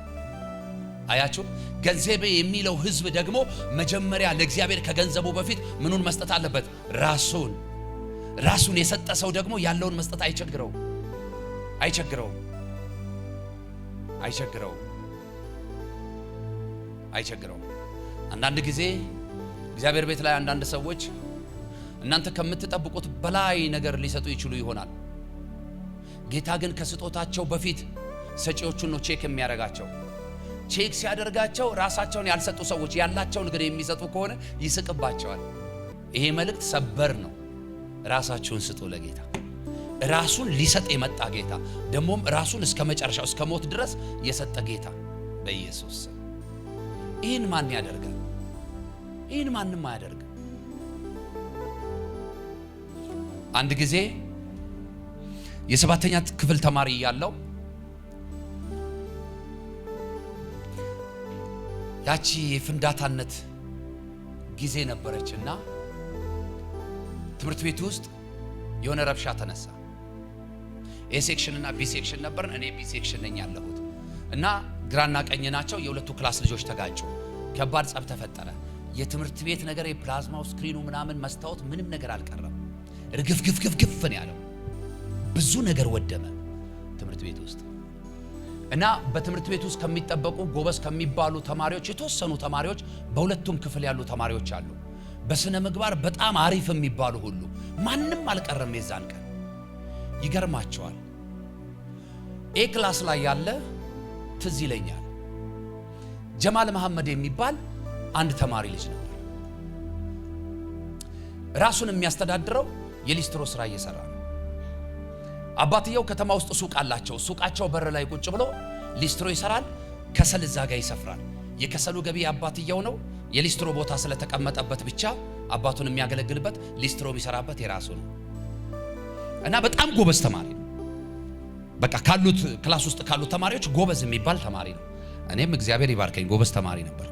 አያችሁ፣ ገንዘቤ የሚለው ህዝብ ደግሞ መጀመሪያ ለእግዚአብሔር ከገንዘቡ በፊት ምኑን መስጠት አለበት? ራሱን። ራሱን የሰጠ ሰው ደግሞ ያለውን መስጠት አይቸግረው፣ አይቸግረው፣ አይቸግረው፣ አይቸግረው። አንዳንድ ጊዜ እግዚአብሔር ቤት ላይ አንዳንድ ሰዎች እናንተ ከምትጠብቁት በላይ ነገር ሊሰጡ ይችሉ ይሆናል። ጌታ ግን ከስጦታቸው በፊት ሰጪዎቹን ነው ቼክ የሚያደርጋቸው። ቼክ ሲያደርጋቸው ራሳቸውን ያልሰጡ ሰዎች ያላቸውን ግን የሚሰጡ ከሆነ ይስቅባቸዋል። ይሄ መልእክት ሰበር ነው። ራሳችሁን ስጡ ለጌታ። ራሱን ሊሰጥ የመጣ ጌታ፣ ደግሞም ራሱን እስከ መጨረሻው እስከ ሞት ድረስ የሰጠ ጌታ በኢየሱስ ስም። ይህን ማን ያደርጋል? ይህን ማንም አያደርግ። አንድ ጊዜ የሰባተኛ ክፍል ተማሪ ያለው ያቺ የፍንዳታነት ጊዜ ነበረችና ትምህርት ቤት ውስጥ የሆነ ረብሻ ተነሳ። ኤ ሴክሽን እና ቢ ሴክሽን ነበር። እኔ ቢ ሴክሽን ነኝ ያለሁት እና ግራና ቀኝ ናቸው። የሁለቱ ክላስ ልጆች ተጋጩ። ከባድ ጸብ ተፈጠረ። የትምህርት ቤት ነገር የፕላዝማው ስክሪኑ ምናምን መስታወት ምንም ነገር አልቀረም። ርግፍግፍግፍ ነው ያለው። ብዙ ነገር ወደመ ትምህርት ቤት ውስጥ እና በትምህርት ቤት ውስጥ ከሚጠበቁ ጎበዝ ከሚባሉ ተማሪዎች የተወሰኑ ተማሪዎች በሁለቱም ክፍል ያሉ ተማሪዎች አሉ። በስነ ምግባር በጣም አሪፍ የሚባሉ ሁሉ ማንም አልቀረም። የዛን ቀን ይገርማቸዋል። ኤ ክላስ ላይ ያለ ትዝ ይለኛል ጀማል መሐመድ የሚባል አንድ ተማሪ ልጅ ነበር። ራሱን የሚያስተዳድረው የሊስትሮ ስራ እየሰራ ነው። አባትየው ከተማ ውስጥ ሱቅ አላቸው። ሱቃቸው በር ላይ ቁጭ ብሎ ሊስትሮ ይሰራል። ከሰል እዛ ጋር ይሰፍራል። የከሰሉ ገቢ አባትየው ነው። የሊስትሮ ቦታ ስለተቀመጠበት ብቻ አባቱን የሚያገለግልበት ሊስትሮ የሚሰራበት የራሱ ነው እና በጣም ጎበዝ ተማሪ ነው። በቃ ካሉት ክላስ ውስጥ ካሉት ተማሪዎች ጎበዝ የሚባል ተማሪ ነው። እኔም እግዚአብሔር ይባርከኝ ጎበዝ ተማሪ ነበርኩ።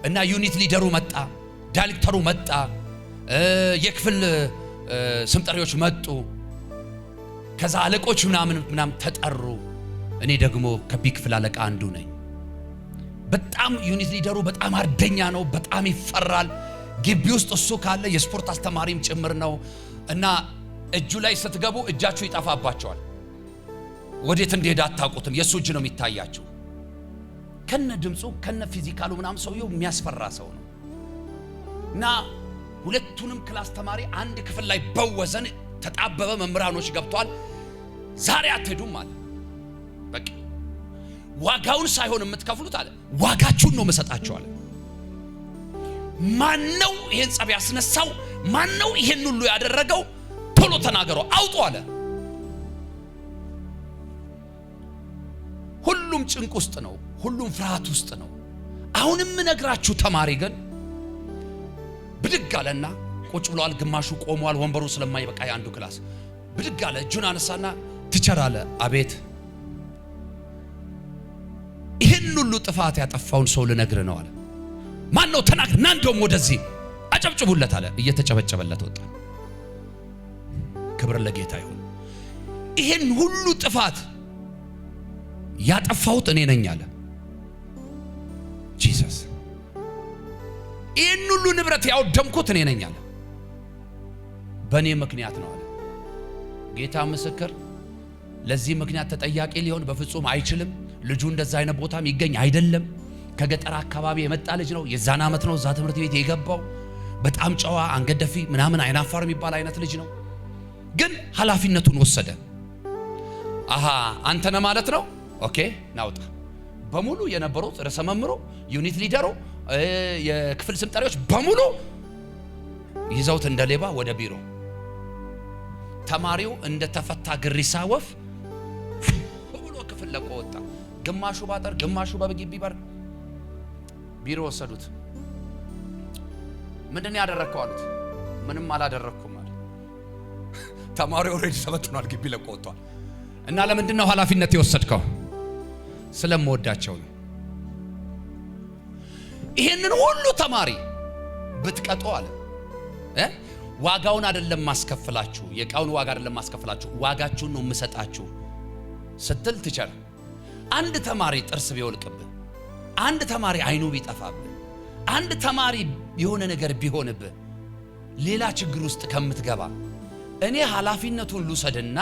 እና ዩኒት ሊደሩ መጣ፣ ዳይሬክተሩ መጣ፣ የክፍል ስምጠሪዎች መጡ፣ ከዛ አለቆች ምናምን ተጠሩ። እኔ ደግሞ ከቢ ክፍል አለቃ አንዱ ነኝ። በጣም ዩኒት ሊደሩ በጣም አርደኛ ነው፣ በጣም ይፈራል። ግቢ ውስጥ እሱ ካለ የስፖርት አስተማሪም ጭምር ነው እና እጁ ላይ ስትገቡ እጃችሁ ይጠፋባቸዋል። ወዴት እንደሄደ አታውቁትም። የሱ እጅ ነው የሚታያችሁ። ከነ ድምፁ ከነ ፊዚካሉ ምናምን ሰውየው የሚያስፈራ ሰው ነው። እና ሁለቱንም ክላስ ተማሪ አንድ ክፍል ላይ በወዘን ተጣበበ። መምህራኖች ገብተዋል። ዛሬ አትሄዱም አለ። በቃ ዋጋውን ሳይሆን የምትከፍሉት አለ፣ ዋጋችሁን ነው መሰጣችሁ አለ። ማነው ይሄን ጸብ ያስነሳው? ማነው ይሄን ሁሉ ያደረገው? ቶሎ ተናገሩ፣ አውጡ አለ። ሁሉም ጭንቅ ውስጥ ነው። ሁሉም ፍርሃት ውስጥ ነው። አሁንም ነግራችሁ ተማሪ ግን ብድግ አለና ቁጭ ብሏል። ግማሹ ቆሟል። ወንበሩ ስለማይበቃ የአንዱ ክላስ ብድግ አለ። እጁን አነሳና ቲቸር አለ። አቤት። ይሄን ሁሉ ጥፋት ያጠፋውን ሰው ልነግር ነው አለ። ማን ነው? ተናገር። ና እንደውም ወደዚህ አጨብጭቡለት አለ። እየተጨበጨበለት ወጣ። ክብር ለጌታ ይሁን። ይሄን ሁሉ ጥፋት ያጠፋሁት እኔ ነኝ አለ ጂሰስ። ይሄን ሁሉ ንብረት ያወደምኩት እኔ ነኝ አለ። በእኔ ምክንያት ነው አለ። ጌታ ምስክር፣ ለዚህ ምክንያት ተጠያቂ ሊሆን በፍጹም አይችልም። ልጁ እንደዛ አይነት ቦታም ይገኝ አይደለም። ከገጠር አካባቢ የመጣ ልጅ ነው። የዛን ዓመት ነው እዛ ትምህርት ቤት የገባው። በጣም ጨዋ፣ አንገደፊ ምናምን አይናፋር የሚባል አይነት ልጅ ነው። ግን ኃላፊነቱን ወሰደ። አሃ አንተ ነህ ማለት ነው። ኦኬ ናውጣ። በሙሉ የነበሩት ርዕሰ መምህሩ፣ ዩኒት ሊደሩ፣ የክፍል ስም ጠሪዎች በሙሉ ይዘውት እንደ ሌባ ወደ ቢሮ። ተማሪው እንደ ተፈታ ግሪሳ ወፍ ብሎ ክፍል ለቆ ወጣ። ግማሹ ባጠር፣ ግማሹ በግቢ በር። ቢሮ ወሰዱት። ምንድን ያደረከው አሉት። ምንም አላደረኩም አለ። ተማሪው ኦሬዲ ተበትኗል፣ ግቢ ለቆ ወጥቷል። እና ለምንድን ነው ኃላፊነት የወሰድከው? ስለምወዳቸው ነው። ይሄንን ሁሉ ተማሪ ብትቀጡ አለ ዋጋውን አይደለም ማስከፈላችሁ፣ የቃውን ዋጋ አይደለም ማስከፈላችሁ፣ ዋጋችሁን ነው የምሰጣችሁ ስትል ትቸር። አንድ ተማሪ ጥርስ ቢወልቅብህ፣ አንድ ተማሪ አይኑ ቢጠፋብህ፣ አንድ ተማሪ የሆነ ነገር ቢሆንብህ ሌላ ችግር ውስጥ ከምትገባ እኔ ኃላፊነቱን ልውሰድና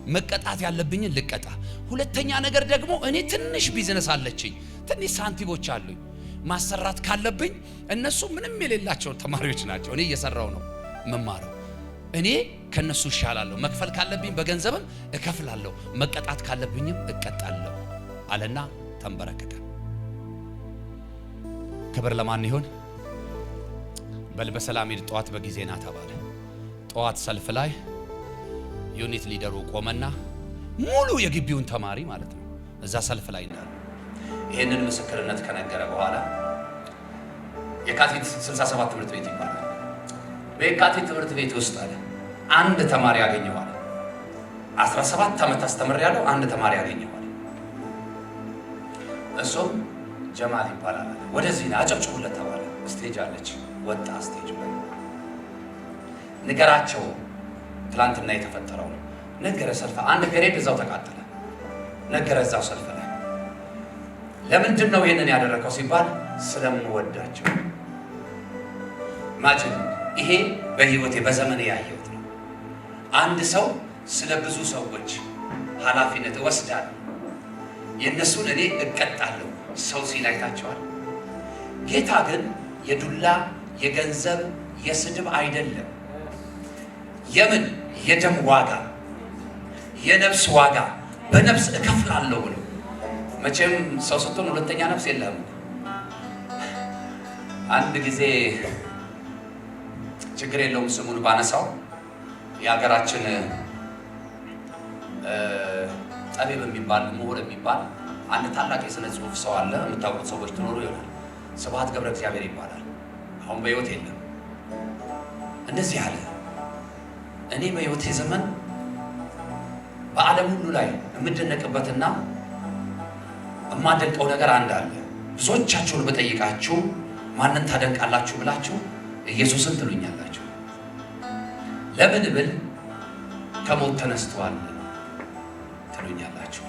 መቀጣት ያለብኝን ልቀጣ። ሁለተኛ ነገር ደግሞ እኔ ትንሽ ቢዝነስ አለችኝ፣ ትንሽ ሳንቲሞች አሉኝ። ማሰራት ካለብኝ እነሱ ምንም የሌላቸው ተማሪዎች ናቸው። እኔ እየሰራው ነው መማረው። እኔ ከነሱ እሻላለሁ። መክፈል ካለብኝ በገንዘብም እከፍላለሁ፣ መቀጣት ካለብኝም እቀጣለሁ አለና ተንበረከከ። ክብር ለማን ይሁን? በል በሰላም ሂድ፣ ጠዋት በጊዜ ና ተባለ። ጠዋት ሰልፍ ላይ ዩኒት ሊደሩ ቆመና ሙሉ የግቢውን ተማሪ ማለት ነው እዛ ሰልፍ ላይ እንዳለ ይሄንን ምስክርነት ከነገረ በኋላ የካቲት 67 ትምህርት ቤት ይባላል። በየካቲት ትምህርት ቤት ውስጥ አለ አንድ ተማሪ ያገኘዋል። 17 ዓመት አስተምሬያለሁ። አንድ ተማሪ ያገኘዋል። እሱም ጀማል ይባላል። ወደዚህ ና አጨብጭቡለት ተባለ። ስቴጅ አለች። ወጣ ስቴጅ ላይ ንገራቸው ትላንትና የተፈጠረው ነው። ነገረ ሰልፍ አንድ ፔሬድ እዛው ተቃጠለ። ነገረ እዛው ሰልፍ ላይ ለምንድን ነው ይሄንን ያደረከው ሲባል ስለምወዳቸው። ማጅን ይሄ በህይወቴ በዘመኔ ያየሁት ነው። አንድ ሰው ስለ ብዙ ሰዎች ኃላፊነት እወስዳለሁ፣ የነሱን እኔ እቀጣለሁ ሰው ሲል አይታቸዋል። ጌታ ግን የዱላ የገንዘብ የስድብ አይደለም። የምን የደም ዋጋ የነፍስ ዋጋ በነፍስ እከፍላለሁ ብሎ መቼም ሰው ስትሆን ሁለተኛ ነፍስ የለም። አንድ ጊዜ ችግር የለውም ስሙን ባነሳው የሀገራችን ጠቢብ የሚባል ምሁር የሚባል አንድ ታላቅ የሥነ ጽሑፍ ሰው አለ። የምታውቁት ሰዎች ትኖሩ ይሆናል። ስብሐት ገብረ እግዚአብሔር ይባላል። አሁን በሕይወት የለም። እንደዚህ አለ፣ እኔ በሕይወቴ ዘመን በዓለም ሁሉ ላይ የምደነቅበትና የማደንቀው ነገር አንድ አለ። ብዙዎቻችሁን በጠይቃችሁ ማንን ታደንቃላችሁ ብላችሁ ኢየሱስን ትሉኛላችሁ። ለምን ብል ከሞት ተነስቷል ትሉኛላችሁ።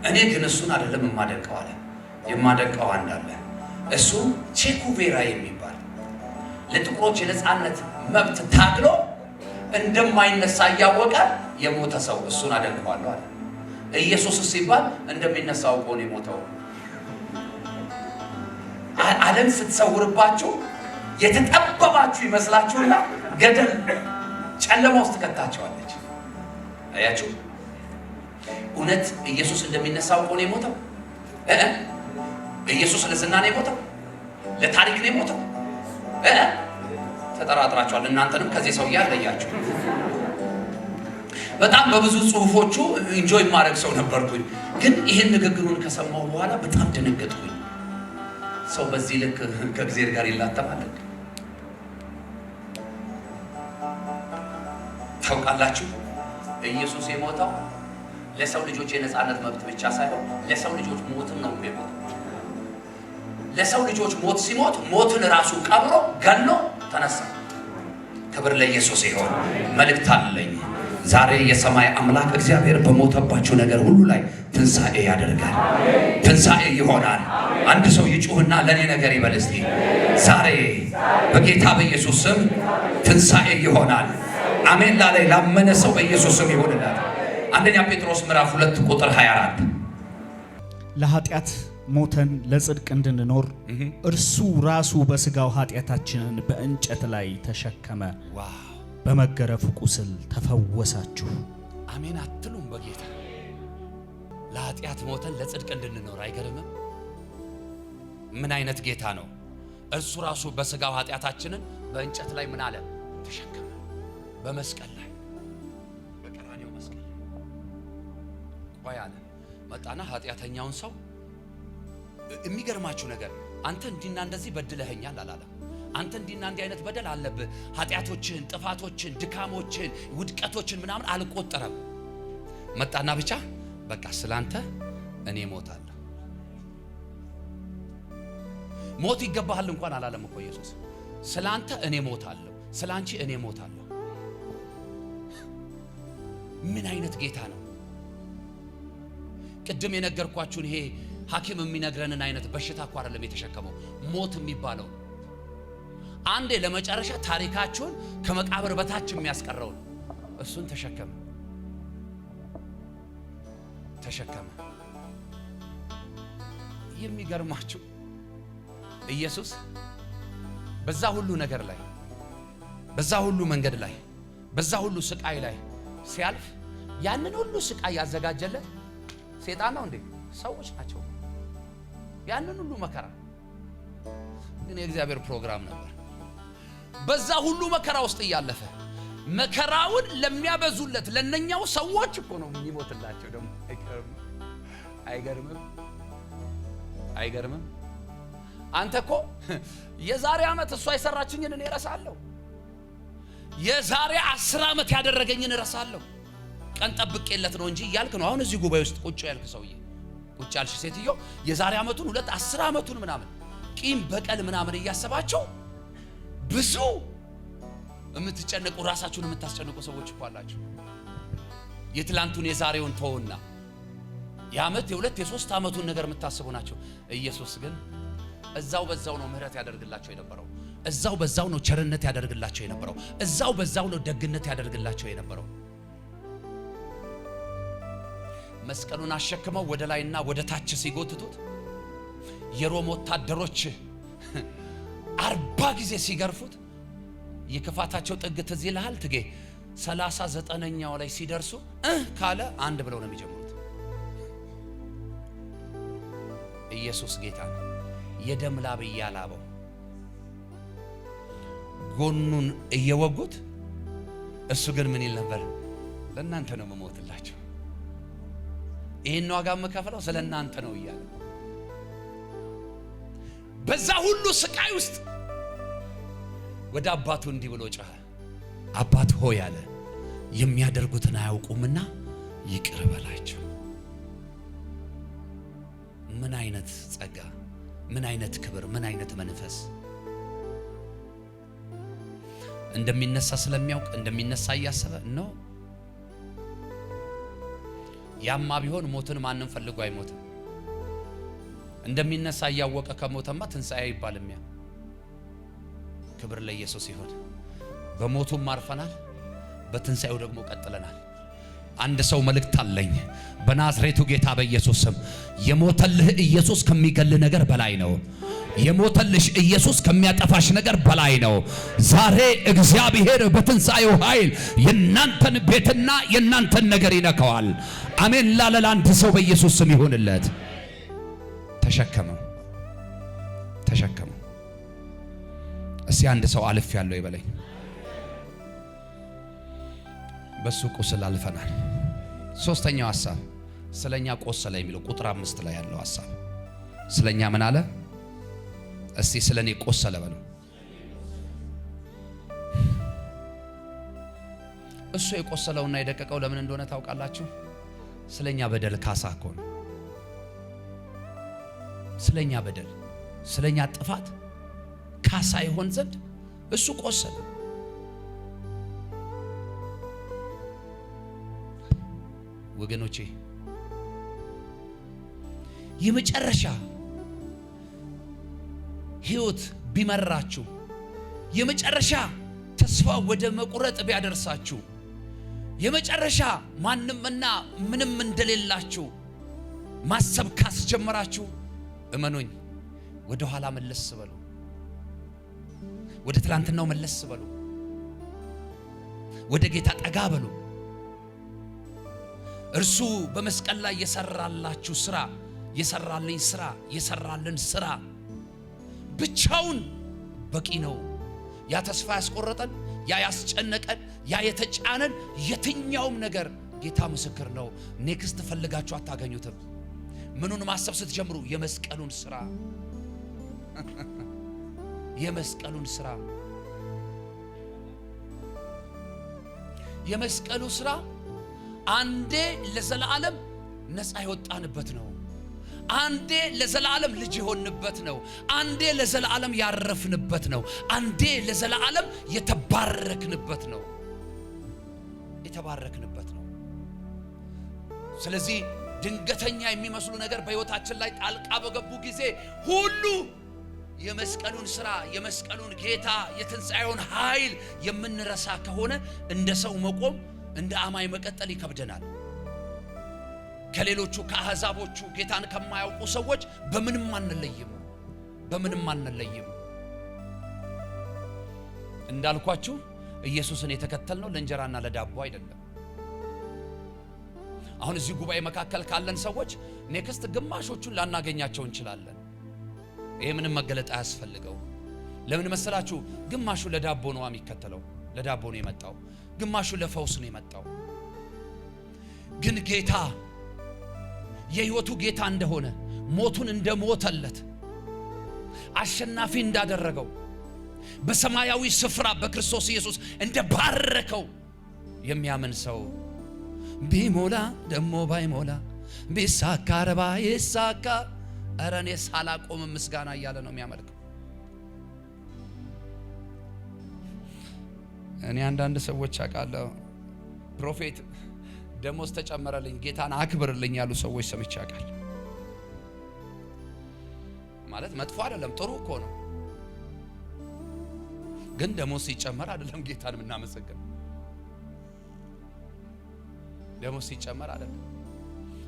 እኔ ግን እሱን አይደለም የማደንቀው አለ። የማደንቀው አንድ አለ። እሱ ቼኩቬራ የሚባል ለጥቁሮች የነፃነት መብት ታግሎ እንደማይነሳ እያወቀ የሞተ ሰው እሱን አደንቀዋለሁ አለ። ኢየሱስ ሲባል እንደሚነሳው አውቆ ነው የሞተው። ዓለም ስትሰውርባችሁ የተጠበባችሁ ይመስላችሁና ገደል ጨለማ ውስጥ ከታቸዋለች። አያችሁ? እውነት ኢየሱስ እንደሚነሳው አውቆ ነው የሞተው። ኢየሱስ ለዝና ነው የሞተው? ለታሪክ ነው የሞተው? ተጠራጥራችኋል። እናንተንም ከዚህ ሰው ያለያችሁ። በጣም በብዙ ጽሁፎቹ ኢንጆይ ማድረግ ሰው ነበርኩኝ፣ ግን ይሄን ንግግሩን ከሰማሁ በኋላ በጣም ደነገጥኩኝ። ሰው በዚህ ልክ ከእግዚአብሔር ጋር ይላተማል? ታውቃላችሁ? ኢየሱስ የሞተው ለሰው ልጆች የነጻነት መብት ብቻ ሳይሆን ለሰው ልጆች ሞትን ነው የሞተው። ለሰው ልጆች ሞት ሲሞት ሞትን ራሱ ቀብሮ ገሎ ተነሳ። ክብር ለኢየሱስ ይሁን። መልእክት አለኝ ዛሬ። የሰማይ አምላክ እግዚአብሔር በሞተባችሁ ነገር ሁሉ ላይ ትንሣኤ ያደርጋል። ትንሣኤ ይሆናል። አንድ ሰው ይጩህና ለኔ ነገር ይበል እስቲ። ዛሬ በጌታ በኢየሱስ ስም ትንሣኤ ይሆናል። አሜን ላለ ላመነ ሰው በኢየሱስ ስም ይሆንላል። አንደኛ ጴጥሮስ ምዕራፍ 2 ቁጥር 24 ለኃጢአት ሞተን ለጽድቅ እንድንኖር እርሱ ራሱ በሥጋው ኃጢአታችንን በእንጨት ላይ ተሸከመ፣ በመገረፉ ቁስል ተፈወሳችሁ። አሜን አትሉም? በጌታ ለኃጢአት ሞተን ለጽድቅ እንድንኖር አይገርምም? ምን አይነት ጌታ ነው! እርሱ ራሱ በሥጋው ኃጢአታችንን በእንጨት ላይ ምን አለ? ተሸከመ። በመስቀል ላይ በቀራንዮው መስቀል ቆይ አለ። መጣና ኃጢአተኛውን ሰው የሚገርማችሁ ነገር አንተ እንዲና እንደዚህ በድለኸኛል አላለም። አንተ እንዲና እንዲህ አይነት በደል አለብህ። ኃጢአቶችን፣ ጥፋቶችን፣ ድካሞችን፣ ውድቀቶችን ምናምን አልቆጠረም። መጣና ብቻ በቃ ስላንተ እኔ ሞታለሁ። ሞት ይገባሃል እንኳን አላለም እኮ ኢየሱስ። ስላንተ እኔ ሞታለሁ፣ ስላንቺ እኔ ሞታለሁ። ምን አይነት ጌታ ነው! ቅድም የነገርኳችሁን ይሄ ሐኪም የሚነግረንን አይነት በሽታ እኮ አይደለም የተሸከመው። ሞት የሚባለው አንዴ ለመጨረሻ ታሪካችሁን ከመቃብር በታች የሚያስቀረውን እሱን ተሸከመ። የሚገርማችሁ ኢየሱስ በዛ ሁሉ ነገር ላይ፣ በዛ ሁሉ መንገድ ላይ፣ በዛ ሁሉ ስቃይ ላይ ሲያልፍ ያንን ሁሉ ስቃይ ያዘጋጀለት ሴጣን ነው እንዴ? ሰዎች ናቸው። ያንን ሁሉ መከራ ግን የእግዚአብሔር ፕሮግራም ነበር። በዛ ሁሉ መከራ ውስጥ እያለፈ መከራውን ለሚያበዙለት ለነኛው ሰዎች እኮ ነው የሚሞትላቸው። ደግሞ አይገርምም? አንተ እኮ የዛሬ ዓመት እሷ የሰራችኝን እኔ እረሳለሁ። የዛሬ 10 ዓመት ያደረገኝን እረሳለሁ። ቀን ጠብቄለት ነው እንጂ እያልክ ነው። አሁን እዚህ ጉባኤ ውስጥ ቁጭ ያልክ ሰውዬ፣ ቁጭ ያልሽ ሴትዮ የዛሬ ዓመቱን 10 ዓመቱን ምናምን ቂም በቀል ምናምን እያሰባችሁ ብዙ የምትጨነቁ ራሳችሁን የምታስጨንቁ ሰዎች እኮ አላችሁ። የትላንቱን የዛሬውን ተውና የዓመት የ2-3 ዓመቱን ነገር የምታስቡ ናቸው። ኢየሱስ ግን እዛው በዛው ነው ምህረት ያደርግላቸው የነበረው። እዛው በዛው ነው ቸርነት ያደርግላቸው የነበረው። እዛው በዛው ነው ደግነት ያደርግላቸው የነበረው። መስቀሉን አሸክመው ወደ ላይና ወደ ታች ሲጎትቱት የሮም ወታደሮች 40 ጊዜ ሲገርፉት የክፋታቸው ጥግ ትዝ ይልሃል? ትጌ 39ኛው ላይ ሲደርሱ ካለ አንድ ብለው ነው የሚጀምሩት። ኢየሱስ ጌታ ነው። የደም ላብ እያላበው ጎኑን እየወጉት እሱ ግን ምን ይል ነበር? ለእናንተ ነው መሞትላችሁ፣ ይህን ዋጋ የምከፍለው ስለ እናንተ ነው እያለ በዛ ሁሉ ስቃይ ውስጥ ወደ አባቱ እንዲህ ብሎ ጮኸ። አባት ሆይ አለ፣ የሚያደርጉትን አያውቁምና ይቅር በላቸው። ምን አይነት ጸጋ፣ ምን አይነት ክብር፣ ምን አይነት መንፈስ! እንደሚነሳ ስለሚያውቅ እንደሚነሳ እያሰበ ነው። ያማ ቢሆን ሞትን ማንም ፈልጎ አይሞትም። እንደሚነሳ እያወቀ ከሞተማ ትንሣኤ አይባልም። ያ ክብር ለኢየሱስ ይሁን። በሞቱም ማርፈናል፣ በትንሣኤው ደግሞ ቀጥለናል። አንድ ሰው መልእክት አለኝ። በናዝሬቱ ጌታ በኢየሱስ ስም የሞተልህ ኢየሱስ ከሚገል ነገር በላይ ነው። የሞተልሽ ኢየሱስ ከሚያጠፋሽ ነገር በላይ ነው። ዛሬ እግዚአብሔር በትንሣኤው ኃይል የናንተን ቤትና የናንተን ነገር ይነካዋል። አሜን ላለ ለአንድ ሰው በኢየሱስ ስም ይሁንለት። ተሸከመው፣ ተሸከመው። እስቲ አንድ ሰው አልፍ ያለው ይበለኝ። በሱ ቁስል አልፈናል። ሶስተኛው ሐሳብ ስለኛ ቆሰለ የሚለው ቁጥር 5 ላይ ያለው ሐሳብ ስለኛ ምን አለ? እስቲ ስለኔ ቆሰለ በሉ። እሱ የቆሰለውና የደቀቀው ለምን እንደሆነ ታውቃላችሁ? ስለኛ በደል ካሳ እኮ ነው። ስለኛ በደል፣ ስለኛ ጥፋት ካሳ ይሆን ዘንድ እሱ ቆሰለ። ወገኖቼ የመጨረሻ ሕይወት ቢመራችሁ፣ የመጨረሻ ተስፋ ወደ መቁረጥ ቢያደርሳችሁ፣ የመጨረሻ ማንምና ምንም እንደሌላችሁ ማሰብ ካስጀመራችሁ፣ እመኑኝ ወደ ኋላ መለስ በሉ። ወደ ትላንትናው መለስ በሉ። ወደ ጌታ ጠጋ በሉ። እርሱ በመስቀል ላይ የሰራላችሁ ስራ፣ የሰራልኝ ስራ፣ የሰራልን ስራ ብቻውን በቂ ነው። ያ ተስፋ ያስቆረጠን፣ ያ ያስጨነቀን፣ ያ የተጫነን የትኛውም ነገር ጌታ ምስክር ነው። ኔክስት ፈልጋችሁ አታገኙትም። ምኑን ማሰብ ስትጀምሩ? የመስቀሉን ስራ፣ የመስቀሉን ስራ፣ የመስቀሉ ስራ አንዴ ለዘላለም ነፃ የወጣንበት ነው። አንዴ ለዘላለም ልጅ የሆንበት ነው። አንዴ ለዘላለም ያረፍንበት ነው። አንዴ ለዘላለም የተባረክንበት ነው። የተባረክንበት ነው። ስለዚህ ድንገተኛ የሚመስሉ ነገር በሕይወታችን ላይ ጣልቃ በገቡ ጊዜ ሁሉ የመስቀሉን ስራ፣ የመስቀሉን ጌታ፣ የትንሣኤውን ኃይል የምንረሳ ከሆነ እንደ ሰው መቆም፣ እንደ አማኝ መቀጠል ይከብደናል። ከሌሎቹ ከአሕዛቦቹ ጌታን ከማያውቁ ሰዎች በምንም አንለይም፣ በምንም አንለይም። እንዳልኳችሁ ኢየሱስን የተከተልነው ለእንጀራና ለዳቦ አይደለም። አሁን እዚህ ጉባኤ መካከል ካለን ሰዎች ኔክስት ግማሾቹን ላናገኛቸው እንችላለን። ይሄ ምንም መገለጥ አያስፈልገው። ለምን መሰላችሁ? ግማሹ ለዳቦ ነው የሚከተለው፣ ለዳቦ ነው የመጣው። ግማሹ ለፈውስ ነው የመጣው። ግን ጌታ የሕይወቱ ጌታ እንደሆነ፣ ሞቱን እንደሞተለት፣ አሸናፊ እንዳደረገው፣ በሰማያዊ ስፍራ በክርስቶስ ኢየሱስ እንደባረከው የሚያምን ሰው ቢሞላ ደሞ ባይሞላ ቢሳካ ረባ ይሳካ፣ ኧረ እኔ ሳላቆም ምስጋና እያለ ነው የሚያመልከው። እኔ አንዳንድ ሰዎች አውቃለሁ፣ ፕሮፌት ደሞዝ ተጨመረልኝ ጌታን አክብርልኝ ያሉ ሰዎች ሰምቼ አውቃለሁ። ማለት መጥፎ አይደለም፣ ጥሩ እኮ ነው። ግን ደሞዝ ሲጨመር አይደለም ጌታን የምናመሰግነው። ደሞዝ ሲጨመር አይደለም።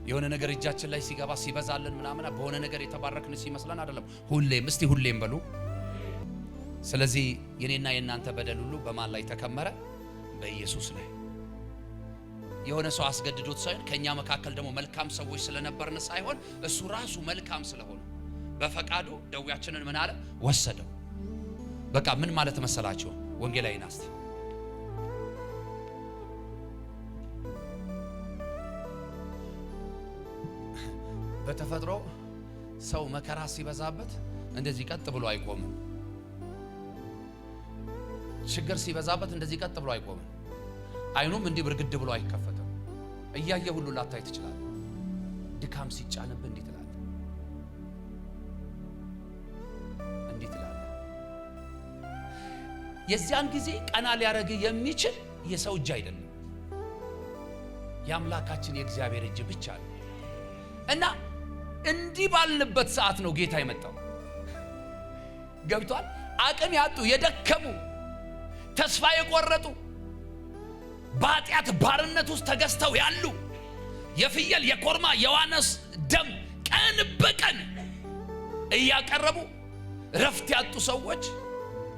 የሆነ ነገር እጃችን ላይ ሲገባ ሲበዛልን ምናምን በሆነ ነገር የተባረክን ሲመስለን አይደለም። ሁሌም እስቲ ሁሌም በሉ። ስለዚህ የኔና የናንተ በደል ሁሉ በማን ላይ ተከመረ? በኢየሱስ ላይ። የሆነ ሰው አስገድዶት ሳይሆን ከኛ መካከል ደግሞ መልካም ሰዎች ስለነበርን ሳይሆን እሱ ራሱ መልካም ስለሆነ በፈቃዱ ደዌያችንን ምን አለ? ወሰደው። በቃ ምን ማለት መሰላችሁ? ወንጌላዊ ናስቲ በተፈጥሮ ሰው መከራ ሲበዛበት እንደዚህ ቀጥ ብሎ አይቆምም። ችግር ሲበዛበት እንደዚህ ቀጥ ብሎ አይቆምም። አይኑም እንዲህ ብርግድ ብሎ አይከፈትም። እያየ ሁሉ ላታይ ትችላለህ። ድካም ሲጫንብህ እንዲህ ትላለህ፣ እንዲህ ትላለህ። የዚያን ጊዜ ቀና ሊያደርግ የሚችል የሰው እጅ አይደለም፣ የአምላካችን የእግዚአብሔር እጅ ብቻ ነው። እና እንዲህ ባልንበት ሰዓት ነው ጌታ የመጣው። ገብቷል? አቅም ያጡ፣ የደከሙ፣ ተስፋ የቆረጡ በኃጢአት ባርነት ውስጥ ተገዝተው ያሉ የፍየል የኮርማ የዋነስ ደም ቀን በቀን እያቀረቡ ረፍት ያጡ ሰዎች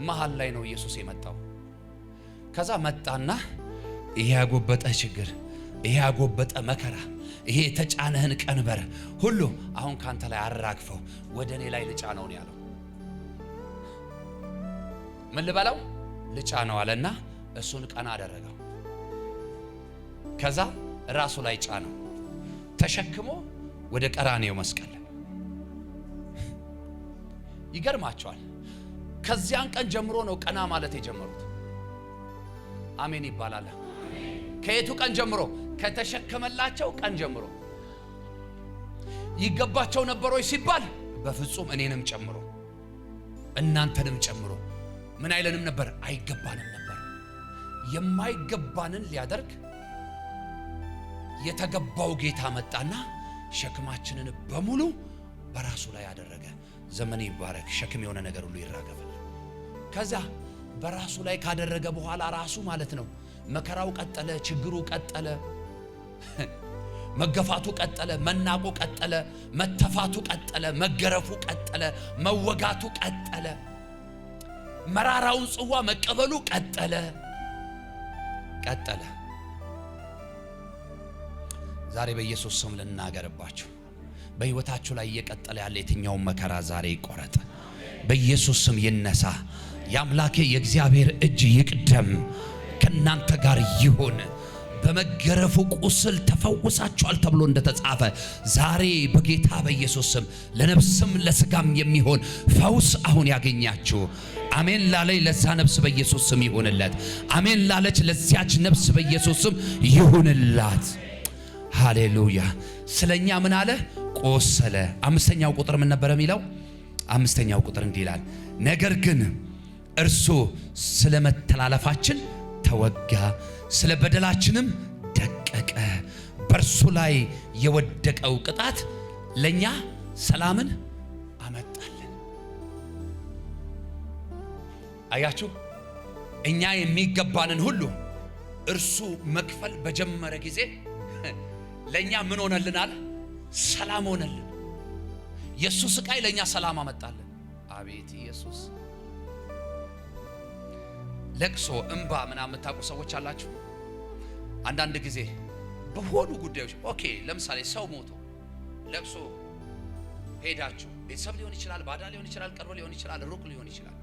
መሃል ላይ ነው ኢየሱስ የመጣው። ከዛ መጣና ይሄ ያጎበጠ ችግር፣ ይሄ ያጎበጠ መከራ፣ ይሄ የተጫነህን ቀንበር ሁሉ አሁን ካንተ ላይ አራግፈው ወደ እኔ ላይ ልጫነው ነው ያለው። ምን ልበለው? ልጫነው አለና እሱን ቀና አደረገው። ከዛ ራሱ ላይ ጫነው፣ ተሸክሞ ወደ ቀራንዮ መስቀል። ይገርማቸዋል። ከዚያን ቀን ጀምሮ ነው ቀና ማለት የጀመሩት። አሜን ይባላል። ከየቱ ቀን ጀምሮ? ከተሸከመላቸው ቀን ጀምሮ። ይገባቸው ነበሮች ሲባል በፍጹም እኔንም ጨምሮ እናንተንም ጨምሮ ምን አይለንም ነበር? አይገባንም ነበር። የማይገባንን ሊያደርግ የተገባው ጌታ መጣና ሸክማችንን በሙሉ በራሱ ላይ አደረገ። ዘመን ይባረክ። ሸክም የሆነ ነገር ሁሉ ይራገፋል። ከዛ በራሱ ላይ ካደረገ በኋላ ራሱ ማለት ነው መከራው ቀጠለ፣ ችግሩ ቀጠለ፣ መገፋቱ ቀጠለ፣ መናቁ ቀጠለ፣ መተፋቱ ቀጠለ፣ መገረፉ ቀጠለ፣ መወጋቱ ቀጠለ፣ መራራውን ጽዋ መቀበሉ ቀጠለ። ዛሬ በኢየሱስ ስም ልናገርባችሁ፣ በሕይወታችሁ ላይ እየቀጠለ ያለ የትኛውን መከራ ዛሬ ይቆረጥ፣ በኢየሱስ ስም ይነሳ። የአምላኬ የእግዚአብሔር እጅ ይቅደም፣ ከናንተ ጋር ይሁን። በመገረፉ ቁስል ተፈውሳችኋል ተብሎ እንደተጻፈ ዛሬ በጌታ በኢየሱስ ስም ለነፍስም ለስጋም የሚሆን ፈውስ አሁን ያገኛችሁ። አሜን ላለች ለዛ ነፍስ በኢየሱስ ስም ይሁንለት። አሜን ላለች ለዚያች ነፍስ በኢየሱስ ስም ይሁንላት። ሃሌሉያ። ስለኛ ምን አለ? ቆሰለ። አምስተኛው ቁጥር ምን ነበር የሚለው? አምስተኛው ቁጥር እንዲህ ይላል፣ ነገር ግን እርሱ ስለ መተላለፋችን ተወጋ፣ ስለ በደላችንም ደቀቀ። በእርሱ ላይ የወደቀው ቅጣት ለኛ ሰላምን አመጣልን። አያችሁ፣ እኛ የሚገባንን ሁሉ እርሱ መክፈል በጀመረ ጊዜ ለኛ ምን ሆነልናል? ሰላም ሆነልን። የሱ ስቃይ ለኛ ሰላም አመጣልን። አቤት ኢየሱስ! ለቅሶ እንባ ምናምን የምታውቁ ሰዎች አላችሁ። አንዳንድ ጊዜ በሆኑ ጉዳዮች ኦኬ፣ ለምሳሌ ሰው ሞቶ ለቅሶ ሄዳችሁ፣ ቤተሰብ ሊሆን ይችላል፣ ባዳ ሊሆን ይችላል፣ ቅርብ ሊሆን ይችላል፣ ሩቅ ሊሆን ይችላል።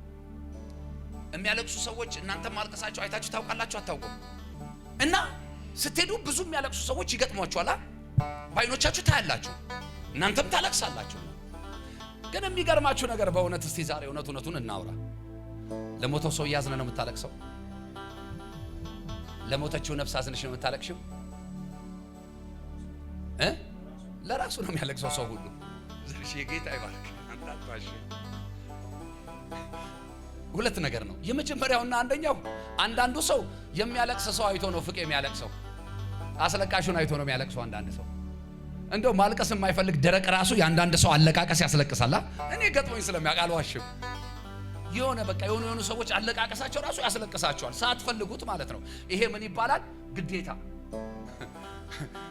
የሚያለቅሱ ሰዎች እናንተም ማልቀሳችሁ አይታችሁ ታውቃላችሁ? አታውቁም? እና ስትሄዱ ብዙ የሚያለቅሱ ሰዎች ይገጥሟችኋል። በዓይኖቻችሁ ታያላችሁ፣ እናንተም ታለቅሳላችሁ። ግን የሚገርማችሁ ነገር በእውነት እስቲ ዛሬ እውነቱን እናውራ። ለሞተው ሰው ያዝነ ነው የምታለቅሰው? ለሞተችው ነፍስ አዝነሽ ነው የምታለቅሽው? ለራሱ ነው የሚያለቅሰው ሰው ሁሉ። ዘርሽ የጌታ ይባርክ። አንታጣሽ ሁለት ነገር ነው። የመጀመሪያውና አንደኛው አንዳንዱ ሰው የሚያለቅስ ሰው አይቶ ነው ፍቄ የሚያለቅሰው። አስለቃሹን አይቶ ነው የሚያለቅሰው። አንዳንድ ሰው እንደው ማልቀስ የማይፈልግ ደረቅ ራሱ የአንዳንድ ሰው አለቃቀስ ያስለቅሳላ። እኔ ገጥሞኝ ስለሚያውቅ አልዋሽም። የሆነ በቃ የሆኑ ሰዎች አለቃቀሳቸው ራሱ ያስለቅሳቸዋል፣ ሳትፈልጉት ማለት ነው። ይሄ ምን ይባላል? ግዴታ።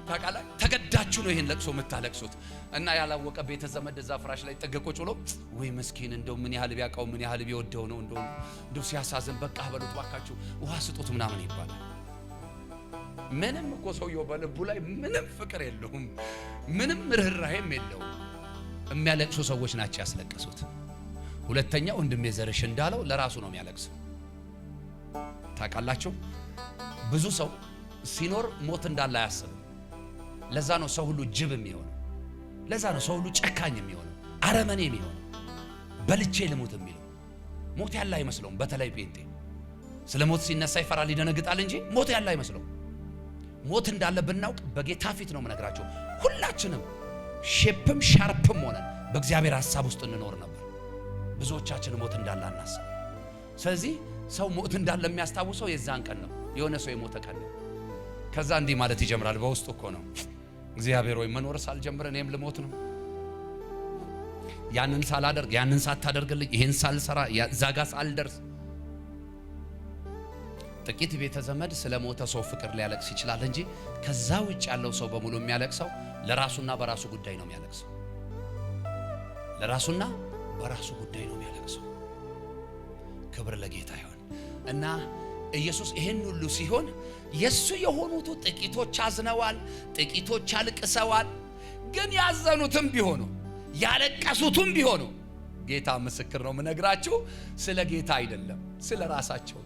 ታውቃለህ፣ ተገዳችሁ ነው ይሄን ለቅሶ የምታለቅሱት። እና ያላወቀ ቤተ ዘመድ እዛ ፍራሽ ላይ ጥግ ቁጭ ብሎ ወይ መስኪን እንደው ምን ያህል ቢያውቀው ምን ያህል ቢወደው ነው እንደው ሲያሳዝን፣ በቃ በሉት ባካችሁ ውሃ ስጡት ምናምን ይባላል። ምንም እኮ ሰውየው በልቡ ላይ ምንም ፍቅር የለውም፣ ምንም ርህራሄም የለውም። የሚያለቅሱ ሰዎች ናቸው ያስለቀሱት። ሁለተኛው ወንድሜ ዘርሽ እንዳለው ለራሱ ነው የሚያለቅሰው። ታውቃላችሁ፣ ብዙ ሰው ሲኖር ሞት እንዳለ አያስብም። ለዛ ነው ሰው ሁሉ ጅብ የሚሆነው። ለዛ ነው ሰው ሁሉ ጨካኝ የሚሆነው፣ አረመኔ የሚሆነው፣ በልቼ ልሙት የሚለው። ሞት ያለ አይመስለውም። በተለይ ጴንጤ ስለ ሞት ሲነሳ ይፈራል፣ ይደነግጣል እንጂ ሞት ያለ አይመስለውም። ሞት እንዳለ ብናውቅ በጌታ ፊት ነው የምነግራቸው፣ ሁላችንም ሼፕም ሻርፕም ሆነን በእግዚአብሔር ሐሳብ ውስጥ እንኖር ነበር። ብዙዎቻችን ሞት እንዳለ አናስብ። ስለዚህ ሰው ሞት እንዳለ የሚያስታውሰው የዛን ቀን ነው፣ የሆነ ሰው የሞተ ቀን ነው። ከዛ እንዲህ ማለት ይጀምራል። በውስጡ እኮ ነው እግዚአብሔር ወይ መኖር ሳልጀምር እኔም ልሞት ነው። ያንን ሳላደርግ፣ ያንን ሳታደርግልኝ፣ ይሄን ሳልሰራ፣ ዛጋ ሳልደርስ ጥቂት ቤተ ዘመድ ስለሞተ ሰው ፍቅር ሊያለቅስ ይችላል እንጂ ከዛ ውጭ ያለው ሰው በሙሉ የሚያለቅሰው ለራሱና በራሱ ጉዳይ ነው የሚያለቅሰው። ለራሱና በራሱ ጉዳይ ነው የሚያለቅሰው። ክብር ለጌታ ይሁን። እና ኢየሱስ ይሄን ሁሉ ሲሆን የሱ የሆኑት ጥቂቶች አዝነዋል፣ ጥቂቶች አልቅሰዋል። ግን ያዘኑትም ቢሆኑ ያለቀሱትም ቢሆኑ ጌታ ምስክር ነው የምነግራችሁ፣ ስለ ጌታ አይደለም፣ ስለ ራሳቸው።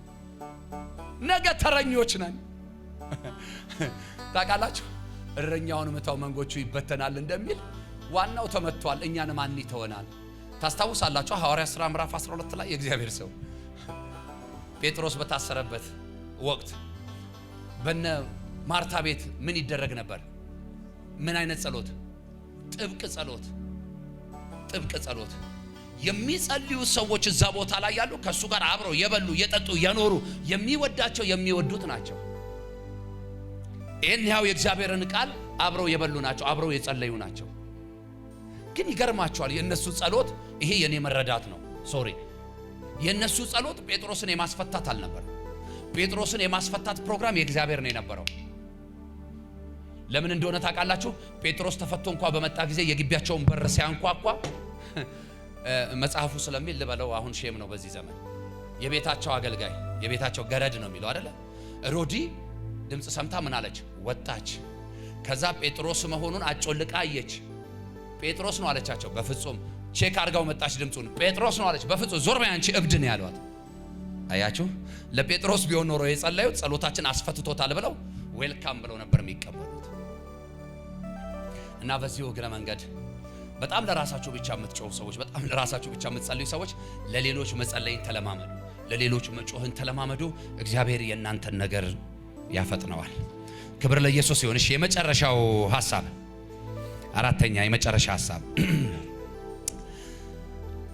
ነገ ተረኞች ነን። ታውቃላችሁ እረኛውን መታው መንጎቹ ይበተናል እንደሚል ዋናው ተመቷል፣ እኛን ማን ይተወናል? ታስታውሳላችሁ ሐዋርያት ሥራ ምዕራፍ 12 ላይ የእግዚአብሔር ሰው ጴጥሮስ በታሰረበት ወቅት በነ ማርታ ቤት ምን ይደረግ ነበር? ምን አይነት ጸሎት? ጥብቅ ጸሎት፣ ጥብቅ ጸሎት። የሚጸልዩ ሰዎች እዛ ቦታ ላይ ያሉ ከሱ ጋር አብረው የበሉ የጠጡ የኖሩ የሚወዳቸው የሚወዱት ናቸው። ይሄን ያው የእግዚአብሔርን ቃል አብረው የበሉ ናቸው፣ አብረው የጸለዩ ናቸው። ግን ይገርማቸዋል የነሱ ጸሎት፣ ይሄ የኔ መረዳት ነው፣ ሶሪ የነሱ ጸሎት ጴጥሮስን የማስፈታት አልነበር። ጴጥሮስን የማስፈታት ፕሮግራም የእግዚአብሔር ነው የነበረው። ለምን እንደሆነ ታውቃላችሁ? ጴጥሮስ ተፈቶ እንኳን በመጣ ጊዜ የግቢያቸውን በር ሲያንኳኳ መጽሐፉ ስለሚል ልበለው አሁን ሼም ነው በዚህ ዘመን፣ የቤታቸው አገልጋይ የቤታቸው ገረድ ነው የሚለው አይደለ? ሮዲ ድምጽ ሰምታ ምን አለች? ወጣች። ከዛ ጴጥሮስ መሆኑን አጮልቃ አየች። ጴጥሮስ ነው አለቻቸው። በፍጹም ቼክ አድርጋው መጣች ድምጹን። ጴጥሮስ ነው አለች። በፍጹም ዞር በይ አንቺ እብድ ነው ያሏት። አያችሁ፣ ለጴጥሮስ ቢሆን ኖሮ የጸለዩት ጸሎታችን አስፈትቶታል ብለው ዌልካም ብለው ነበር የሚቀበሉት። እና በዚህ እግረ መንገድ በጣም ለራሳችሁ ብቻ የምትጮሁ ሰዎች፣ በጣም ለራሳችሁ ብቻ የምትጸልዩ ሰዎች ለሌሎች መጸለይን ተለማመዱ፣ ለሌሎች መጮህን ተለማመዱ። እግዚአብሔር የእናንተን ነገር ያፈጥነዋል። ክብር ለኢየሱስ ይሁን። እሺ የመጨረሻው ሐሳብ፣ አራተኛ የመጨረሻ ሐሳብ፣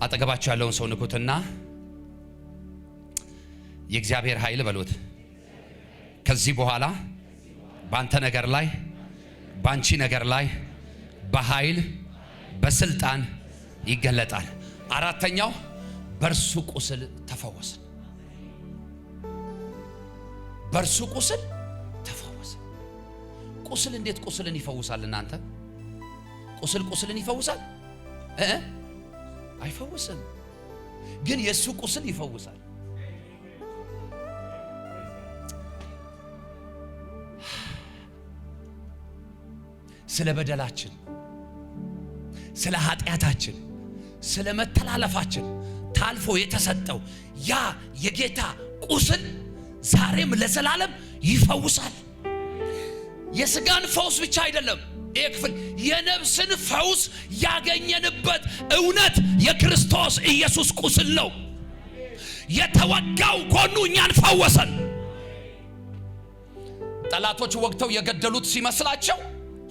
አጠገባችሁ ያለውን ሰው ንኩትና የእግዚአብሔር ኃይል በሉት ከዚህ በኋላ ባንተ ነገር ላይ ባንቺ ነገር ላይ በኃይል በስልጣን ይገለጣል። አራተኛው በርሱ ቁስል ተፈወስን። በርሱ ቁስል ተፈወስን። ቁስል እንዴት ቁስልን ይፈውሳል? እናንተ ቁስል ቁስልን ይፈውሳል? አይፈውስም። ግን የሱ ቁስል ይፈውሳል። ስለ በደላችን፣ ስለ ኃጢአታችን፣ ስለ መተላለፋችን ታልፎ የተሰጠው ያ የጌታ ቁስል ዛሬም ለዘላለም ይፈውሳል። የስጋን ፈውስ ብቻ አይደለም ይሄ ክፍል፣ የነፍስን ፈውስ ያገኘንበት እውነት የክርስቶስ ኢየሱስ ቁስል ነው። የተወጋው ጎኑ እኛን ፈወሰን። ጠላቶች ወግተው የገደሉት ሲመስላቸው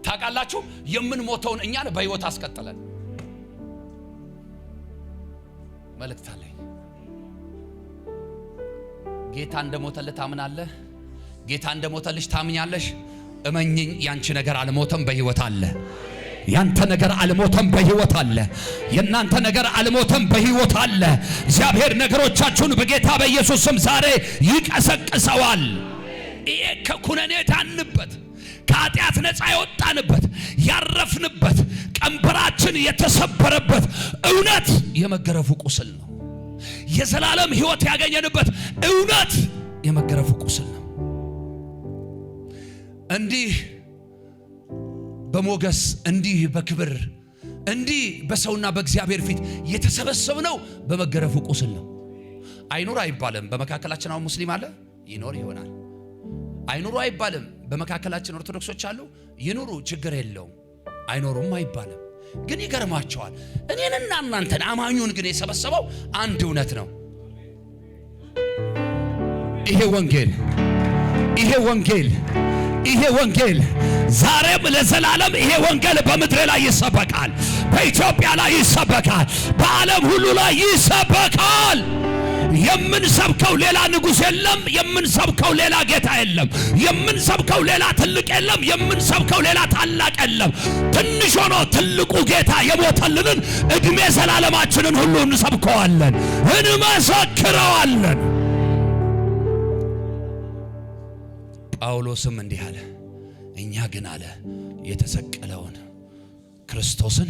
ታውቃላችሁ የምንሞተውን እኛን በሕይወት አስቀጠለን። መልእክት አለኝ። ጌታ እንደሞተልህ ታምናለህ? ጌታ እንደሞተልሽ ታምኛለሽ? እመኚኝ፣ ያንቺ ነገር አልሞተም፣ በሕይወት አለ። ያንተ ነገር አልሞተም፣ በሕይወት አለ። የናንተ ነገር አልሞተም፣ በሕይወት አለ። እግዚአብሔር ነገሮቻችሁን በጌታ በኢየሱስ ስም ዛሬ ይቀሰቅሰዋል። ይሄ ከኩነኔ ዳንበት፣ ከኃጢአት ነፃ የወጣንበት፣ ያረፍንበት፣ ቀንበራችን የተሰበረበት እውነት የመገረፉ ቁስል ነው። የዘላለም ሕይወት ያገኘንበት እውነት የመገረፉ ቁስል ነው። እንዲህ በሞገስ እንዲህ በክብር እንዲህ በሰውና በእግዚአብሔር ፊት የተሰበሰብነው በመገረፉ ቁስል ነው። አይኑር አይባልም። በመካከላችን አሁን ሙስሊም አለ፣ ይኖር ይሆናል። አይኑሩ አይባልም። በመካከላችን ኦርቶዶክሶች አሉ፣ ይኑሩ፣ ችግር የለውም። አይኖሩም አይባልም። ግን ይገርማቸዋል፣ እኔንና እናንተን አማኙን ግን የሰበሰበው አንድ እውነት ነው። ይሄ ወንጌል፣ ይሄ ወንጌል፣ ይሄ ወንጌል ዛሬም ለዘላለም ይሄ ወንጌል በምድር ላይ ይሰበካል፣ በኢትዮጵያ ላይ ይሰበካል፣ በዓለም ሁሉ ላይ ይሰበካል። የምንሰብከው ሌላ ንጉሥ የለም። የምንሰብከው ሌላ ጌታ የለም። የምንሰብከው ሌላ ትልቅ የለም። የምንሰብከው ሌላ ታላቅ የለም። ትንሽ ሆኖ ትልቁ ጌታ የሞተልንን ዕድሜ ዘላለማችንን ሁሉ እንሰብከዋለን፣ እንመሰክረዋለን። ጳውሎስም እንዲህ አለ፣ እኛ ግን አለ የተሰቀለውን ክርስቶስን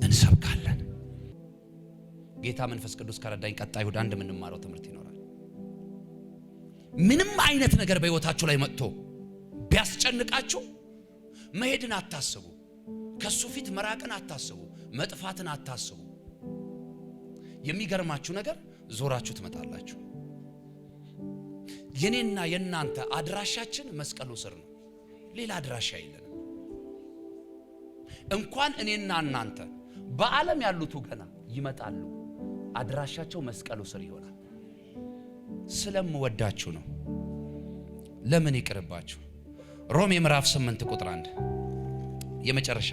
እንሰብካለን። ጌታ መንፈስ ቅዱስ ከረዳኝ ቀጣይ እሁድ አንድ የምንማረው ትምህርት ይኖራል። ምንም አይነት ነገር በሕይወታችሁ ላይ መጥቶ ቢያስጨንቃችሁ መሄድን አታስቡ። ከሱ ፊት መራቅን አታስቡ። መጥፋትን አታስቡ። የሚገርማችሁ ነገር ዞራችሁ ትመጣላችሁ። የኔና የናንተ አድራሻችን መስቀሉ ስር ነው። ሌላ አድራሻ የለንም። እንኳን እኔና እናንተ በዓለም ያሉት ገና ይመጣሉ። አድራሻቸው መስቀሉ ስር ይሆናል። ስለምወዳችሁ ነው። ለምን ይቅርባችሁ? ሮሜ ምዕራፍ 8 ቁጥር 1 የመጨረሻ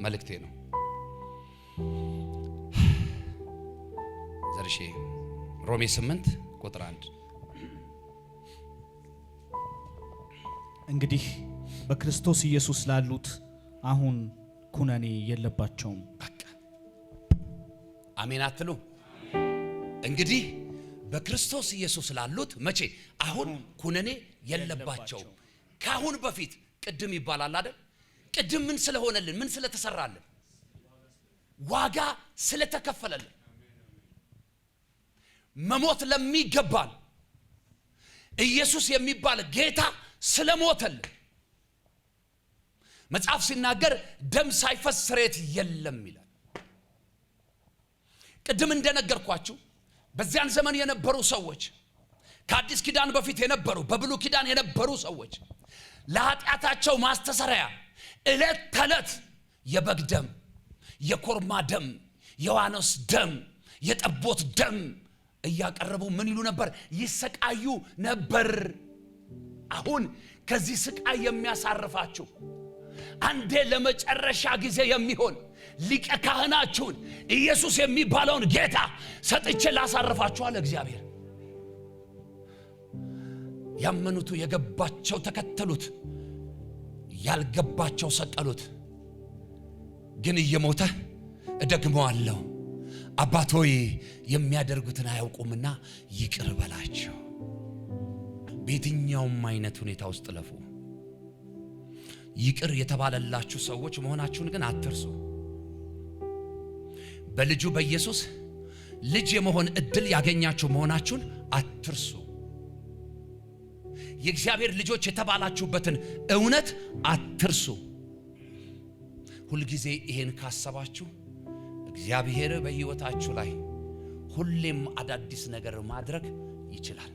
መልእክቴ ነው። ዘርሼ ሮሜ 8 ቁጥር 1 እንግዲህ በክርስቶስ ኢየሱስ ላሉት አሁን ኩነኔ የለባቸውም። በቃ አሜን አትሉ? እንግዲህ በክርስቶስ ኢየሱስ ላሉት መቼ? አሁን ኩነኔ የለባቸውም። ካሁን በፊት ቅድም ይባላል አይደል? ቅድም ምን ስለሆነልን፣ ምን ስለተሰራልን፣ ዋጋ ስለተከፈለልን፣ መሞት ለሚገባን ኢየሱስ የሚባል ጌታ ስለሞተልን መጽሐፍ ሲናገር ደም ሳይፈስ ስርየት የለም ይላል። ቅድም እንደነገርኳችሁ በዚያን ዘመን የነበሩ ሰዎች፣ ከአዲስ ኪዳን በፊት የነበሩ፣ በብሉይ ኪዳን የነበሩ ሰዎች ለኃጢአታቸው ማስተሰሪያ ዕለት ተዕለት የበግ ደም፣ የኮርማ ደም፣ የዋኖስ ደም፣ የጠቦት ደም እያቀረቡ ምን ይሉ ነበር? ይሰቃዩ ነበር። አሁን ከዚህ ስቃይ የሚያሳርፋችሁ አንዴ ለመጨረሻ ጊዜ የሚሆን ሊቀ ካህናችሁን ኢየሱስ የሚባለውን ጌታ ሰጥቼ ላሳርፋችሁ አለ እግዚአብሔር። ያመኑቱ የገባቸው ተከተሉት፣ ያልገባቸው ሰቀሉት። ግን እየሞተ እደግመዋለሁ፣ አባት ሆይ የሚያደርጉትን አያውቁምና ይቅር በላቸው። በየትኛውም አይነት ሁኔታ ውስጥ ለፉ። ይቅር የተባለላችሁ ሰዎች መሆናችሁን ግን አትርሱ። በልጁ በኢየሱስ ልጅ የመሆን እድል ያገኛችሁ መሆናችሁን አትርሱ። የእግዚአብሔር ልጆች የተባላችሁበትን እውነት አትርሱ። ሁልጊዜ ይሄን ካሰባችሁ እግዚአብሔር በሕይወታችሁ ላይ ሁሌም አዳዲስ ነገር ማድረግ ይችላል።